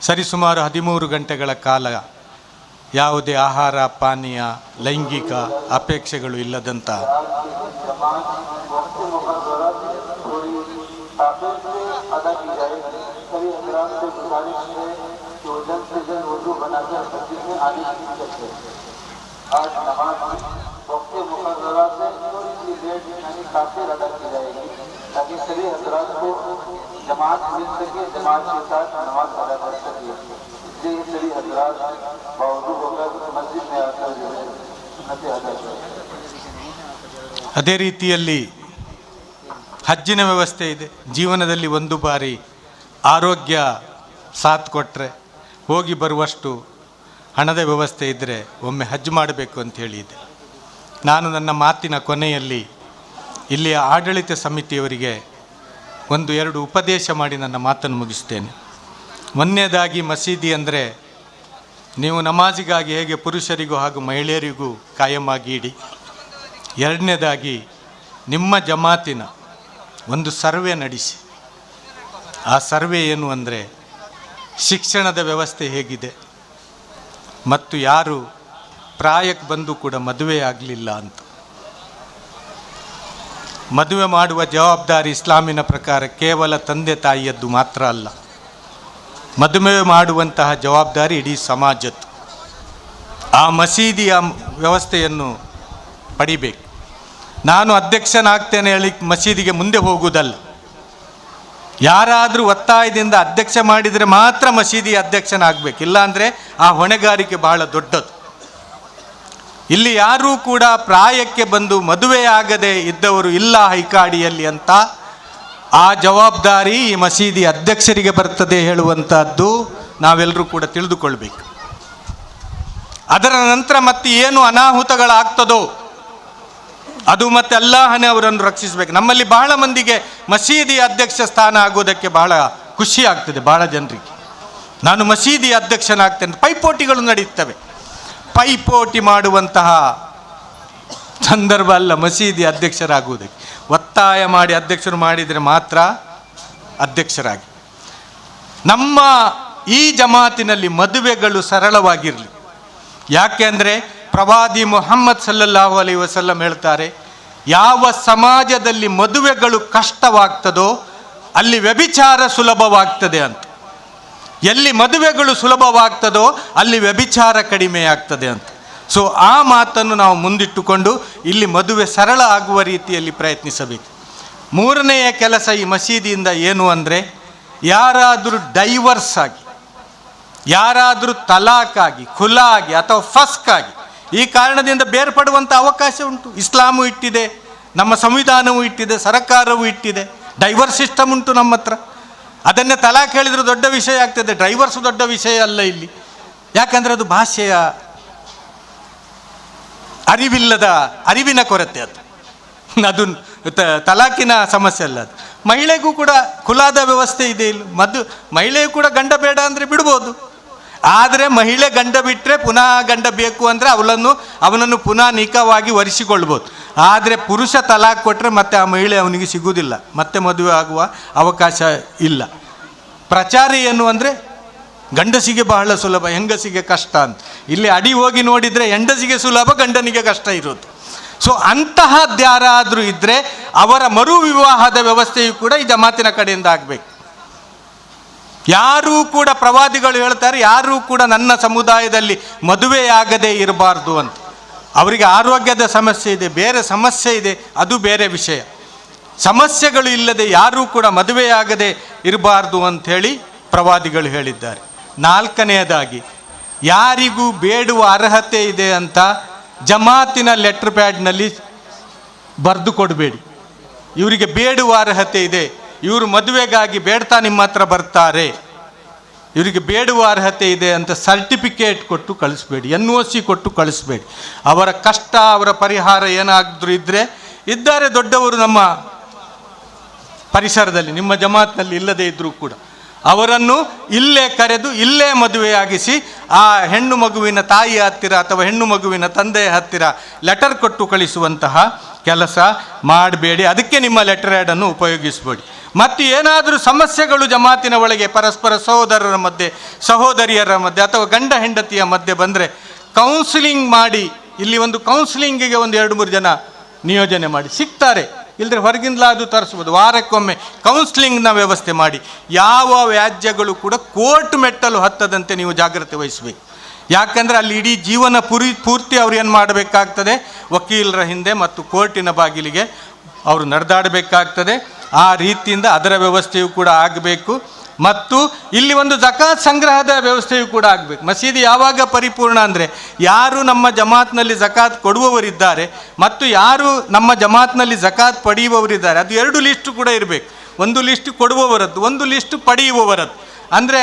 ಸರಿಸುಮಾರು 13 ಗಂಟೆಗಳ ಕಾಲ ಯಾವುದೇ ಆಹಾರ, ಪಾನೀಯ, ಲೈಂಗಿಕ ಅಪೇಕ್ಷೆಗಳು ಇಲ್ಲದಂಥ ताकि सभी हजरात को जमात मिल सके, जमात के साथ नमाज अदा कर सके। इसलिए ये सभी हजरात बावजूद होकर मस्जिद में आकर जो है सुन्नत अदा करें. ಅದೇ ರೀತಿಯಲ್ಲಿ ಹಜ್ಜಿನ ವ್ಯವಸ್ಥೆ ಇದೆ. ಜೀವನದಲ್ಲಿ 1 ಬಾರಿ ಆರೋಗ್ಯ ಸಾಥ್ ಕೊಟ್ಟರೆ ಹೋಗಿ ಬರುವಷ್ಟು ಹಣದ ವ್ಯವಸ್ಥೆ ಇದ್ದರೆ ಒಮ್ಮೆ ಹಜ್ ಮಾಡಬೇಕು ಅಂತ ಹೇಳಿದೆ. ನಾನು ನನ್ನ ಮಾತಿನ ಕೊನೆಯಲ್ಲಿ ಇಲ್ಲಿಯ ಆಡಳಿತ ಸಮಿತಿಯವರಿಗೆ 1-2 ಉಪದೇಶ ಮಾಡಿ ನನ್ನ ಮಾತನ್ನು ಮುಗಿಸ್ತೇನೆ. ಒಂದನೇದಾಗಿ, ಮಸೀದಿ ಅಂದರೆ ನೀವು ನಮಾಜಿಗಾಗಿ ಹೇಗೆ ಪುರುಷರಿಗೂ ಹಾಗೂ ಮಹಿಳೆಯರಿಗೂ ಕಾಯಮಾಗಿ ಇಡಿ. ಎರಡನೇದಾಗಿ, ನಿಮ್ಮ ಜಮಾತಿನ ಒಂದು ಸರ್ವೆ ನಡೆಸಿ. ಆ ಸರ್ವೆ ಏನು ಅಂದರೆ ಶಿಕ್ಷಣದ ವ್ಯವಸ್ಥೆ ಹೇಗಿದೆ, ಮತ್ತು ಯಾರು ಪ್ರಾಯಕ್ಕೆ ಬಂದು ಕೂಡ ಮದುವೆ ಆಗಲಿಲ್ಲ ಅಂತ. ಮದುವೆ ಮಾಡುವ ಜವಾಬ್ದಾರಿ ಇಸ್ಲಾಮಿನ ಪ್ರಕಾರ ಕೇವಲ ತಂದೆ ತಾಯಿಯದ್ದು ಮಾತ್ರ ಅಲ್ಲ, ಮದುವೆ ಮಾಡುವಂತಹ ಜವಾಬ್ದಾರಿ ಇಡೀ ಸಮಾಜದ್ದು. ಆ ಮಸೀದಿಯ ವ್ಯವಸ್ಥೆಯನ್ನು ಪಡಿಬೇಕು. ನಾನು ಅಧ್ಯಕ್ಷನಾಗ್ತೇನೆ ಹೇಳಿ ಮಸೀದಿಗೆ ಮುಂದೆ ಹೋಗುವುದಲ್ಲ. ಯಾರಾದರೂ ಒತ್ತಾಯದಿಂದ ಅಧ್ಯಕ್ಷ ಮಾಡಿದರೆ ಮಾತ್ರ ಮಸೀದಿ ಅಧ್ಯಕ್ಷನಾಗಬೇಕು, ಇಲ್ಲಾಂದರೆ ಆ ಹೊಣೆಗಾರಿಕೆ ಬಹಳ ದೊಡ್ಡದು. ಇಲ್ಲಿ ಯಾರೂ ಕೂಡ ಪ್ರಾಯಕ್ಕೆ ಬಂದು ಮದುವೆಯಾಗದೆ ಇದ್ದವರು ಇಲ್ಲ ಹೈಕಾಡಿಯಲ್ಲಿ ಅಂತ ಆ ಜವಾಬ್ದಾರಿ ಈ ಮಸೀದಿ ಅಧ್ಯಕ್ಷರಿಗೆ ಬರ್ತದೆ ಹೇಳುವಂಥದ್ದು ನಾವೆಲ್ಲರೂ ಕೂಡ ತಿಳಿದುಕೊಳ್ಬೇಕು. ಅದರ ನಂತರ ಮತ್ತೆ ಏನು ಅನಾಹುತಗಳಾಗ್ತದೋ ಅದು ಮತ್ತೆ ಅಲ್ಲಾಹನೇ ಅವರನ್ನು ರಕ್ಷಿಸಬೇಕು. ನಮ್ಮಲ್ಲಿ ಬಹಳ ಮಂದಿಗೆ ಮಸೀದಿ ಅಧ್ಯಕ್ಷ ಸ್ಥಾನ ಆಗೋದಕ್ಕೆ ಬಹಳ ಖುಷಿ ಆಗ್ತದೆ. ಬಹಳ ಜನರಿಗೆ ನಾನು ಮಸೀದಿ ಅಧ್ಯಕ್ಷನಾಗ್ತೇನೆ, ಪೈಪೋಟಿಗಳು ನಡೆಯುತ್ತವೆ. ಪೈಪೋಟಿ ಮಾಡುವಂತಹ ಸಂದರ್ಭ ಅಲ್ಲ ಮಸೀದಿ ಅಧ್ಯಕ್ಷರಾಗುವುದಕ್ಕೆ. ಒತ್ತಾಯ ಮಾಡಿ ಅಧ್ಯಕ್ಷರು ಮಾಡಿದರೆ ಮಾತ್ರ ಅಧ್ಯಕ್ಷರಾಗಿ. ನಮ್ಮ ಈ ಜಮಾತಿನಲ್ಲಿ ಮದುವೆಗಳು ಸರಳವಾಗಿರಲಿ. ಯಾಕೆ ಅಂದರೆ ಪ್ರವಾದಿ ಮುಹಮ್ಮದ್ ಸಲ್ಲಲ್ಲಾಹು ಅಲೈಹಿ ವಸಲ್ಲಂ ಹೇಳ್ತಾರೆ, ಯಾವ ಸಮಾಜದಲ್ಲಿ ಮದುವೆಗಳು ಕಷ್ಟವಾಗ್ತದೋ ಅಲ್ಲಿ ವ್ಯಭಿಚಾರ ಸುಲಭವಾಗ್ತದೆ ಅಂತ. ಎಲ್ಲಿ ಮದುವೆಗಳು ಸುಲಭವಾಗ್ತದೋ ಅಲ್ಲಿ ವ್ಯಭಿಚಾರ ಕಡಿಮೆ ಆಗ್ತದೆ ಅಂತ. ಸೊ ಆ ಮಾತನ್ನು ನಾವು ಮುಂದಿಟ್ಟುಕೊಂಡು ಇಲ್ಲಿ ಮದುವೆ ಸರಳ ಆಗುವ ರೀತಿಯಲ್ಲಿ ಪ್ರಯತ್ನಿಸಬೇಕು. ಮೂರನೆಯ ಕೆಲಸ ಈ ಮಸೀದಿಯಿಂದ ಏನು ಅಂದರೆ, ಯಾರಾದರೂ ಡೈವರ್ಸ್ ಆಗಿ, ಯಾರಾದರೂ ತಲಾಕ್ ಆಗಿ, ಖುಲಾ ಆಗಿ ಅಥವಾ ಫಸ್ಕ್ ಆಗಿ ಈ ಕಾರಣದಿಂದ ಬೇರ್ಪಡುವಂಥ ಅವಕಾಶ ಉಂಟು. ಇಸ್ಲಾಮು ಇಟ್ಟಿದೆ, ನಮ್ಮ ಸಂವಿಧಾನವೂ ಇಟ್ಟಿದೆ, ಸರ್ಕಾರವೂ ಇಟ್ಟಿದೆ, ಡೈವರ್ಸ್ ಸಿಸ್ಟಮ್ ಉಂಟು ನಮ್ಮ ಹತ್ರ. ಅದನ್ನೇ ತಲಾಕ್ ಹೇಳಿದರೂ ದೊಡ್ಡ ವಿಷಯ ಆಗ್ತದೆ, ಡೈವರ್ಸ್ ದೊಡ್ಡ ವಿಷಯ ಅಲ್ಲ ಇಲ್ಲಿ. ಯಾಕಂದರೆ ಅದು ಭಾಷೆಯ ಅರಿವಿನ ಕೊರತೆ. ಅದು ತಲಾಕಿನ ಸಮಸ್ಯೆ ಅಲ್ಲ. ಅದು ಮಹಿಳೆಗೂ ಕೂಡ ಖುಲಾದ ವ್ಯವಸ್ಥೆ ಇದೆ ಇಲ್ಲಿ. ಮಹಿಳೆಯೂ ಕೂಡ ಗಂಡ ಬೇಡ ಅಂದರೆ ಬಿಡ್ಬೋದು. ಆದರೆ ಮಹಿಳೆ ಗಂಡ ಬಿಟ್ಟರೆ ಪುನಃ ಗಂಡ ಬೇಕು ಅಂದರೆ ಅವನನ್ನು ಪುನಃ ನಿಖವಾಗಿ ಒರೆಸಿಕೊಳ್ಬೋದು. ಆದರೆ ಪುರುಷ ತಲಾಕ್ ಕೊಟ್ಟರೆ ಮತ್ತೆ ಆ ಮಹಿಳೆ ಅವನಿಗೆ ಸಿಗುವುದಿಲ್ಲ, ಮತ್ತೆ ಮದುವೆ ಆಗುವ ಅವಕಾಶ ಇಲ್ಲ. ಪ್ರಚಾರ ಏನು ಅಂದರೆ ಗಂಡಸಿಗೆ ಬಹಳ ಸುಲಭ, ಹೆಂಗಸಿಗೆ ಕಷ್ಟ ಅಂತ. ಇಲ್ಲಿ ಅಡಿ ಹೋಗಿ ನೋಡಿದರೆ ಹೆಂಡಸಿಗೆ ಸುಲಭ, ಗಂಡನಿಗೆ ಕಷ್ಟ ಇರೋದು. ಸೊ ಅಂತಹದ್ಯಾರಾದರೂ ಇದ್ದರೆ ಅವರ ಮರು ವಿವಾಹದ ವ್ಯವಸ್ಥೆಯು ಕೂಡ ಈ ಜಮಾತಿನ ಕಡೆಯಿಂದ ಆಗಬೇಕು. ಯಾರೂ ಕೂಡ ಪ್ರವಾದಿಗಳು ಹೇಳ್ತಾರೆ, ಯಾರೂ ಕೂಡ ನನ್ನ ಸಮುದಾಯದಲ್ಲಿ ಮದುವೆಯಾಗದೇ ಇರಬಾರ್ದು ಅಂತ. ಅವರಿಗೆ ಆರೋಗ್ಯದ ಸಮಸ್ಯೆ ಇದೆ, ಬೇರೆ ಸಮಸ್ಯೆ ಇದೆ, ಅದು ಬೇರೆ ವಿಷಯ. ಸಮಸ್ಯೆಗಳು ಇಲ್ಲದೆ ಯಾರೂ ಕೂಡ ಮದುವೆಯಾಗದೆ ಇರಬಾರ್ದು ಅಂಥೇಳಿ ಪ್ರವಾದಿಗಳು ಹೇಳಿದ್ದಾರೆ. ನಾಲ್ಕನೆಯದಾಗಿ, ಯಾರಿಗೂ ಬೇಡುವ ಅರ್ಹತೆ ಇದೆ ಅಂತ ಜಮಾತಿನ ಲೆಟರ್ ಪ್ಯಾಡ್ನಲ್ಲಿ ಬರೆದು ಕೊಡಬೇಡಿ. ಇವರಿಗೆ ಬೇಡುವ ಅರ್ಹತೆ ಇದೆ, ಇವರು ಮದುವೆಗಾಗಿ ಬೇಡ್ತಾ ನಿಮ್ಮ ಹತ್ರ ಬರ್ತಾರೆ, ಇವರಿಗೆ ಬೇಡುವ ಅರ್ಹತೆ ಇದೆ ಅಂತ ಸರ್ಟಿಫಿಕೇಟ್ ಕೊಟ್ಟು ಕಳಿಸ್ಬೇಡಿ, NOC ಕೊಟ್ಟು ಕಳಿಸ್ಬೇಡಿ. ಅವರ ಕಷ್ಟ, ಅವರ ಪರಿಹಾರ ಏನಾದರೂ ಇದ್ದಾರೆ ದೊಡ್ಡವರು ನಮ್ಮ ಪರಿಸರದಲ್ಲಿ, ನಿಮ್ಮ ಜಮಾತ್ನಲ್ಲಿ ಇಲ್ಲದೇ ಇದ್ದರೂ ಕೂಡ ಅವರನ್ನು ಇಲ್ಲೇ ಕರೆದು ಇಲ್ಲೇ ಮದುವೆಯಾಗಿಸಿ ಆ ಹೆಣ್ಣು ಮಗುವಿನ ತಾಯಿಯ ಹತ್ತಿರ ಅಥವಾ ಹೆಣ್ಣು ಮಗುವಿನ ತಂದೆಯ ಹತ್ತಿರ ಲೆಟರ್ ಕೊಟ್ಟು ಕಳಿಸುವಂತಹ ಕೆಲಸ ಮಾಡಬೇಡಿ. ಅದಕ್ಕೆ ನಿಮ್ಮ ಲೆಟರ್ ಹ್ಯಾಡನ್ನು ಉಪಯೋಗಿಸಬೇಡಿ. ಮತ್ತು ಏನಾದರೂ ಸಮಸ್ಯೆಗಳು ಜಮಾತಿನ ಒಳಗೆ ಪರಸ್ಪರ ಸಹೋದರರ ಮಧ್ಯೆ, ಸಹೋದರಿಯರ ಮಧ್ಯೆ ಅಥವಾ ಗಂಡ ಹೆಂಡತಿಯ ಮಧ್ಯೆ ಬಂದರೆ ಕೌನ್ಸಿಲಿಂಗ್ ಮಾಡಿ, ಇಲ್ಲಿ ಒಂದು ಕೌನ್ಸಿಲಿಂಗಿಗೆ ಒಂದು 2-3 ಜನ ನಿಯೋಜನೆ ಮಾಡಿ ಸಿಗ್ತಾರೆ, ಇಲ್ಲದ್ರೆ ಹೊರಗಿಂದಲಾದರೂ ತರಿಸ್ಬೋದು. ವಾರಕ್ಕೊಮ್ಮೆ ಕೌನ್ಸಿಲಿಂಗ್ನ ವ್ಯವಸ್ಥೆ ಮಾಡಿ. ಯಾವ ವ್ಯಾಜ್ಯಗಳು ಕೂಡ ಕೋರ್ಟ್ ಮೆಟ್ಟಲು ಹತ್ತದಂತೆ ನೀವು ಜಾಗ್ರತೆ ವಹಿಸಬೇಕು. ಯಾಕಂದರೆ ಅಲ್ಲಿ ಇಡೀ ಜೀವನ ಪೂರ್ತಿ ಅವ್ರು ಏನು ಮಾಡಬೇಕಾಗ್ತದೆ, ವಕೀಲರ ಹಿಂದೆ ಮತ್ತು ಕೋರ್ಟಿನ ಬಾಗಿಲಿಗೆ ಅವರು ನಡೆದಾಡಬೇಕಾಗ್ತದೆ. ಆ ರೀತಿಯಿಂದ ಅದರ ವ್ಯವಸ್ಥೆಯು ಕೂಡ ಆಗಬೇಕು. ಮತ್ತು ಇಲ್ಲಿ ಒಂದು ಜಕಾತ್ ಸಂಗ್ರಹದ ವ್ಯವಸ್ಥೆಯು ಕೂಡ ಆಗಬೇಕು. ಮಸೀದಿ ಯಾವಾಗ ಪರಿಪೂರ್ಣ ಅಂದರೆ, ಯಾರು ನಮ್ಮ ಜಮಾತ್ನಲ್ಲಿ ಜಕಾತ್ ಕೊಡುವವರಿದ್ದಾರೆ ಮತ್ತು ಯಾರು ನಮ್ಮ ಜಮಾತ್ನಲ್ಲಿ ಜಕಾತ್ ಪಡೆಯುವವರಿದ್ದಾರೆ, ಅದು 2 ಲಿಸ್ಟು ಕೂಡ ಇರಬೇಕು. ಒಂದು ಲಿಸ್ಟ್ ಕೊಡುವವರದ್ದು, ಒಂದು ಲಿಸ್ಟ್ ಪಡೆಯುವವರದ್ದು. ಅಂದರೆ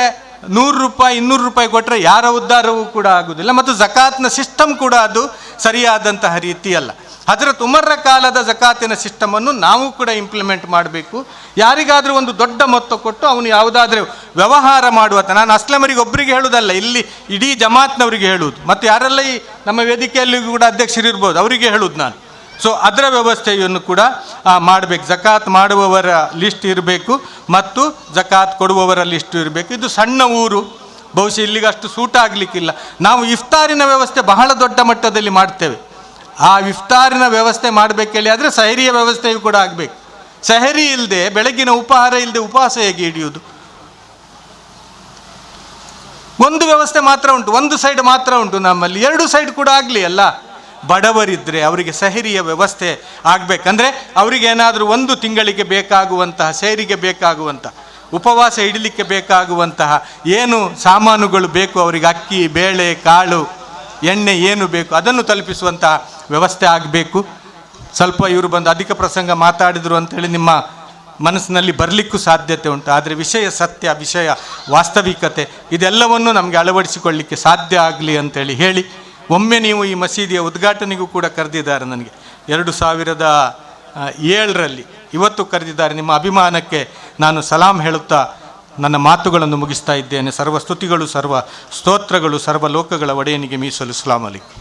100 ರೂಪಾಯಿ 200 ರೂಪಾಯಿ ಕೊಟ್ಟರೆ ಯಾರ ಉದ್ಧಾರವೂ ಕೂಡ ಆಗುವುದಿಲ್ಲ. ಮತ್ತು ಜಕಾತ್ನ ಸಿಸ್ಟಮ್ ಕೂಡ ಅದು ಸರಿಯಾದಂತಹ ರೀತಿಯಲ್ಲ. ಹಜರತ್ ಉಮರ್ರ ಕಾಲದ ಜಕಾತಿನ ಸಿಸ್ಟಮನ್ನು ನಾವು ಕೂಡ ಇಂಪ್ಲಿಮೆಂಟ್ ಮಾಡಬೇಕು. ಯಾರಿಗಾದರೂ ಒಂದು ದೊಡ್ಡ ಮೊತ್ತ ಕೊಟ್ಟು ಅವನು ಯಾವುದಾದ್ರೂ ವ್ಯವಹಾರ ಮಾಡುವಂಥ, ನಾನು ಅಸ್ಲಮರಿಗೆ ಒಬ್ಬರಿಗೆ ಹೇಳುವುದಲ್ಲ, ಇಲ್ಲಿ ಇಡೀ ಜಮಾತ್ನವರಿಗೆ ಹೇಳುವುದು, ಮತ್ತು ಯಾರೆಲ್ಲ ಈ ನಮ್ಮ ವೇದಿಕೆಯಲ್ಲಿ ಕೂಡ ಅಧ್ಯಕ್ಷರಿರ್ಬೋದು ಅವರಿಗೆ ಹೇಳುವುದು ನಾನು. ಸೊ ಅದರ ವ್ಯವಸ್ಥೆಯನ್ನು ಕೂಡ ಮಾಡಬೇಕು. ಜಕಾತ್ ಮಾಡುವವರ ಲಿಸ್ಟ್ ಇರಬೇಕು ಮತ್ತು ಜಕಾತ್ ಕೊಡುವವರ ಲಿಸ್ಟು ಇರಬೇಕು. ಇದು ಸಣ್ಣ ಊರು, ಬಹುಶಃ ಇಲ್ಲಿಗೆ ಅಷ್ಟು ಸೂಟ ಆಗಲಿಕ್ಕಿಲ್ಲ. ನಾವು ಇಫ್ತಾರಿನ ವ್ಯವಸ್ಥೆ ಬಹಳ ದೊಡ್ಡ ಮಟ್ಟದಲ್ಲಿ ಮಾಡ್ತೇವೆ. ಆ ಇಫ್ತಾರಿನ ವ್ಯವಸ್ಥೆ ಮಾಡಬೇಕೇಳಿ ಆದರೆ ಸಹರಿಯ ವ್ಯವಸ್ಥೆಯು ಕೂಡ ಆಗಬೇಕು. ಸಹರಿ ಇಲ್ಲದೆ, ಬೆಳಗಿನ ಉಪಹಾರ ಇಲ್ಲದೆ ಉಪವಾಸ ಹೇಗೆ ಹಿಡಿಯುವುದು? ಒಂದು ವ್ಯವಸ್ಥೆ ಮಾತ್ರ ಉಂಟು, ಒಂದು ಸೈಡ್ ಮಾತ್ರ ಉಂಟು ನಮ್ಮಲ್ಲಿ. 2 ಸೈಡ್ ಕೂಡ ಆಗಲಿ ಅಲ್ಲ. ಬಡವರಿದ್ದರೆ ಅವರಿಗೆ ಸಹರಿಯ ವ್ಯವಸ್ಥೆ ಆಗಬೇಕಂದ್ರೆ ಅವರಿಗೆ ಏನಾದರೂ 1 ತಿಂಗಳಿಗೆ ಬೇಕಾಗುವಂತಹ, ಸಹರಿಗೆ ಬೇಕಾಗುವಂತಹ, ಉಪವಾಸ ಇಡಲಿಕ್ಕೆ ಬೇಕಾಗುವಂತಹ ಏನು ಸಾಮಾನುಗಳು ಬೇಕು ಅವರಿಗೆ, ಅಕ್ಕಿ, ಬೇಳೆ, ಕಾಳು, ಎಣ್ಣೆ ಏನು ಬೇಕು ಅದನ್ನು ತಲುಪಿಸುವಂತಹ ವ್ಯವಸ್ಥೆ ಆಗಬೇಕು. ಸ್ವಲ್ಪ ಇವರು ಬಂದು ಅಧಿಕ ಪ್ರಸಂಗ ಮಾತಾಡಿದರು ಅಂಥೇಳಿ ನಿಮ್ಮ ಮನಸ್ಸಿನಲ್ಲಿ ಬರಲಿಕ್ಕೂ ಸಾಧ್ಯತೆ ಉಂಟು. ಆದರೆ ವಿಷಯ ಸತ್ಯ, ವಿಷಯ ವಾಸ್ತವಿಕತೆ, ಇದೆಲ್ಲವನ್ನು ನಮಗೆ ಅಳವಡಿಸಿಕೊಳ್ಳಲಿಕ್ಕೆ ಸಾಧ್ಯ ಆಗಲಿ ಅಂತೇಳಿ ಹೇಳಿ, ಒಮ್ಮೆ ನೀವು ಈ ಮಸೀದಿಯ ಉದ್ಘಾಟನೆಗೂ ಕೂಡ ಕರೆದಿದ್ದಾರೆ ನನಗೆ 2007ರಲ್ಲಿ, ಇವತ್ತು ಕರೆದಿದ್ದಾರೆ. ನಿಮ್ಮ ಅಭಿಮಾನಕ್ಕೆ ನಾನು ಸಲಾಂ ಹೇಳುತ್ತಾ ನನ್ನ ಮಾತುಗಳನ್ನು ಮುಗಿಸ್ತಾ ಇದ್ದೇನೆ. ಸರ್ವ ಸ್ತುತಿಗಳು, ಸರ್ವ ಸ್ತೋತ್ರಗಳು ಸರ್ವ ಲೋಕಗಳ ಒಡೆಯನಿಗೆ ಮೀಸಲು. ಅಸ್ಸಲಾಮು ಅಲೈಕುಂ.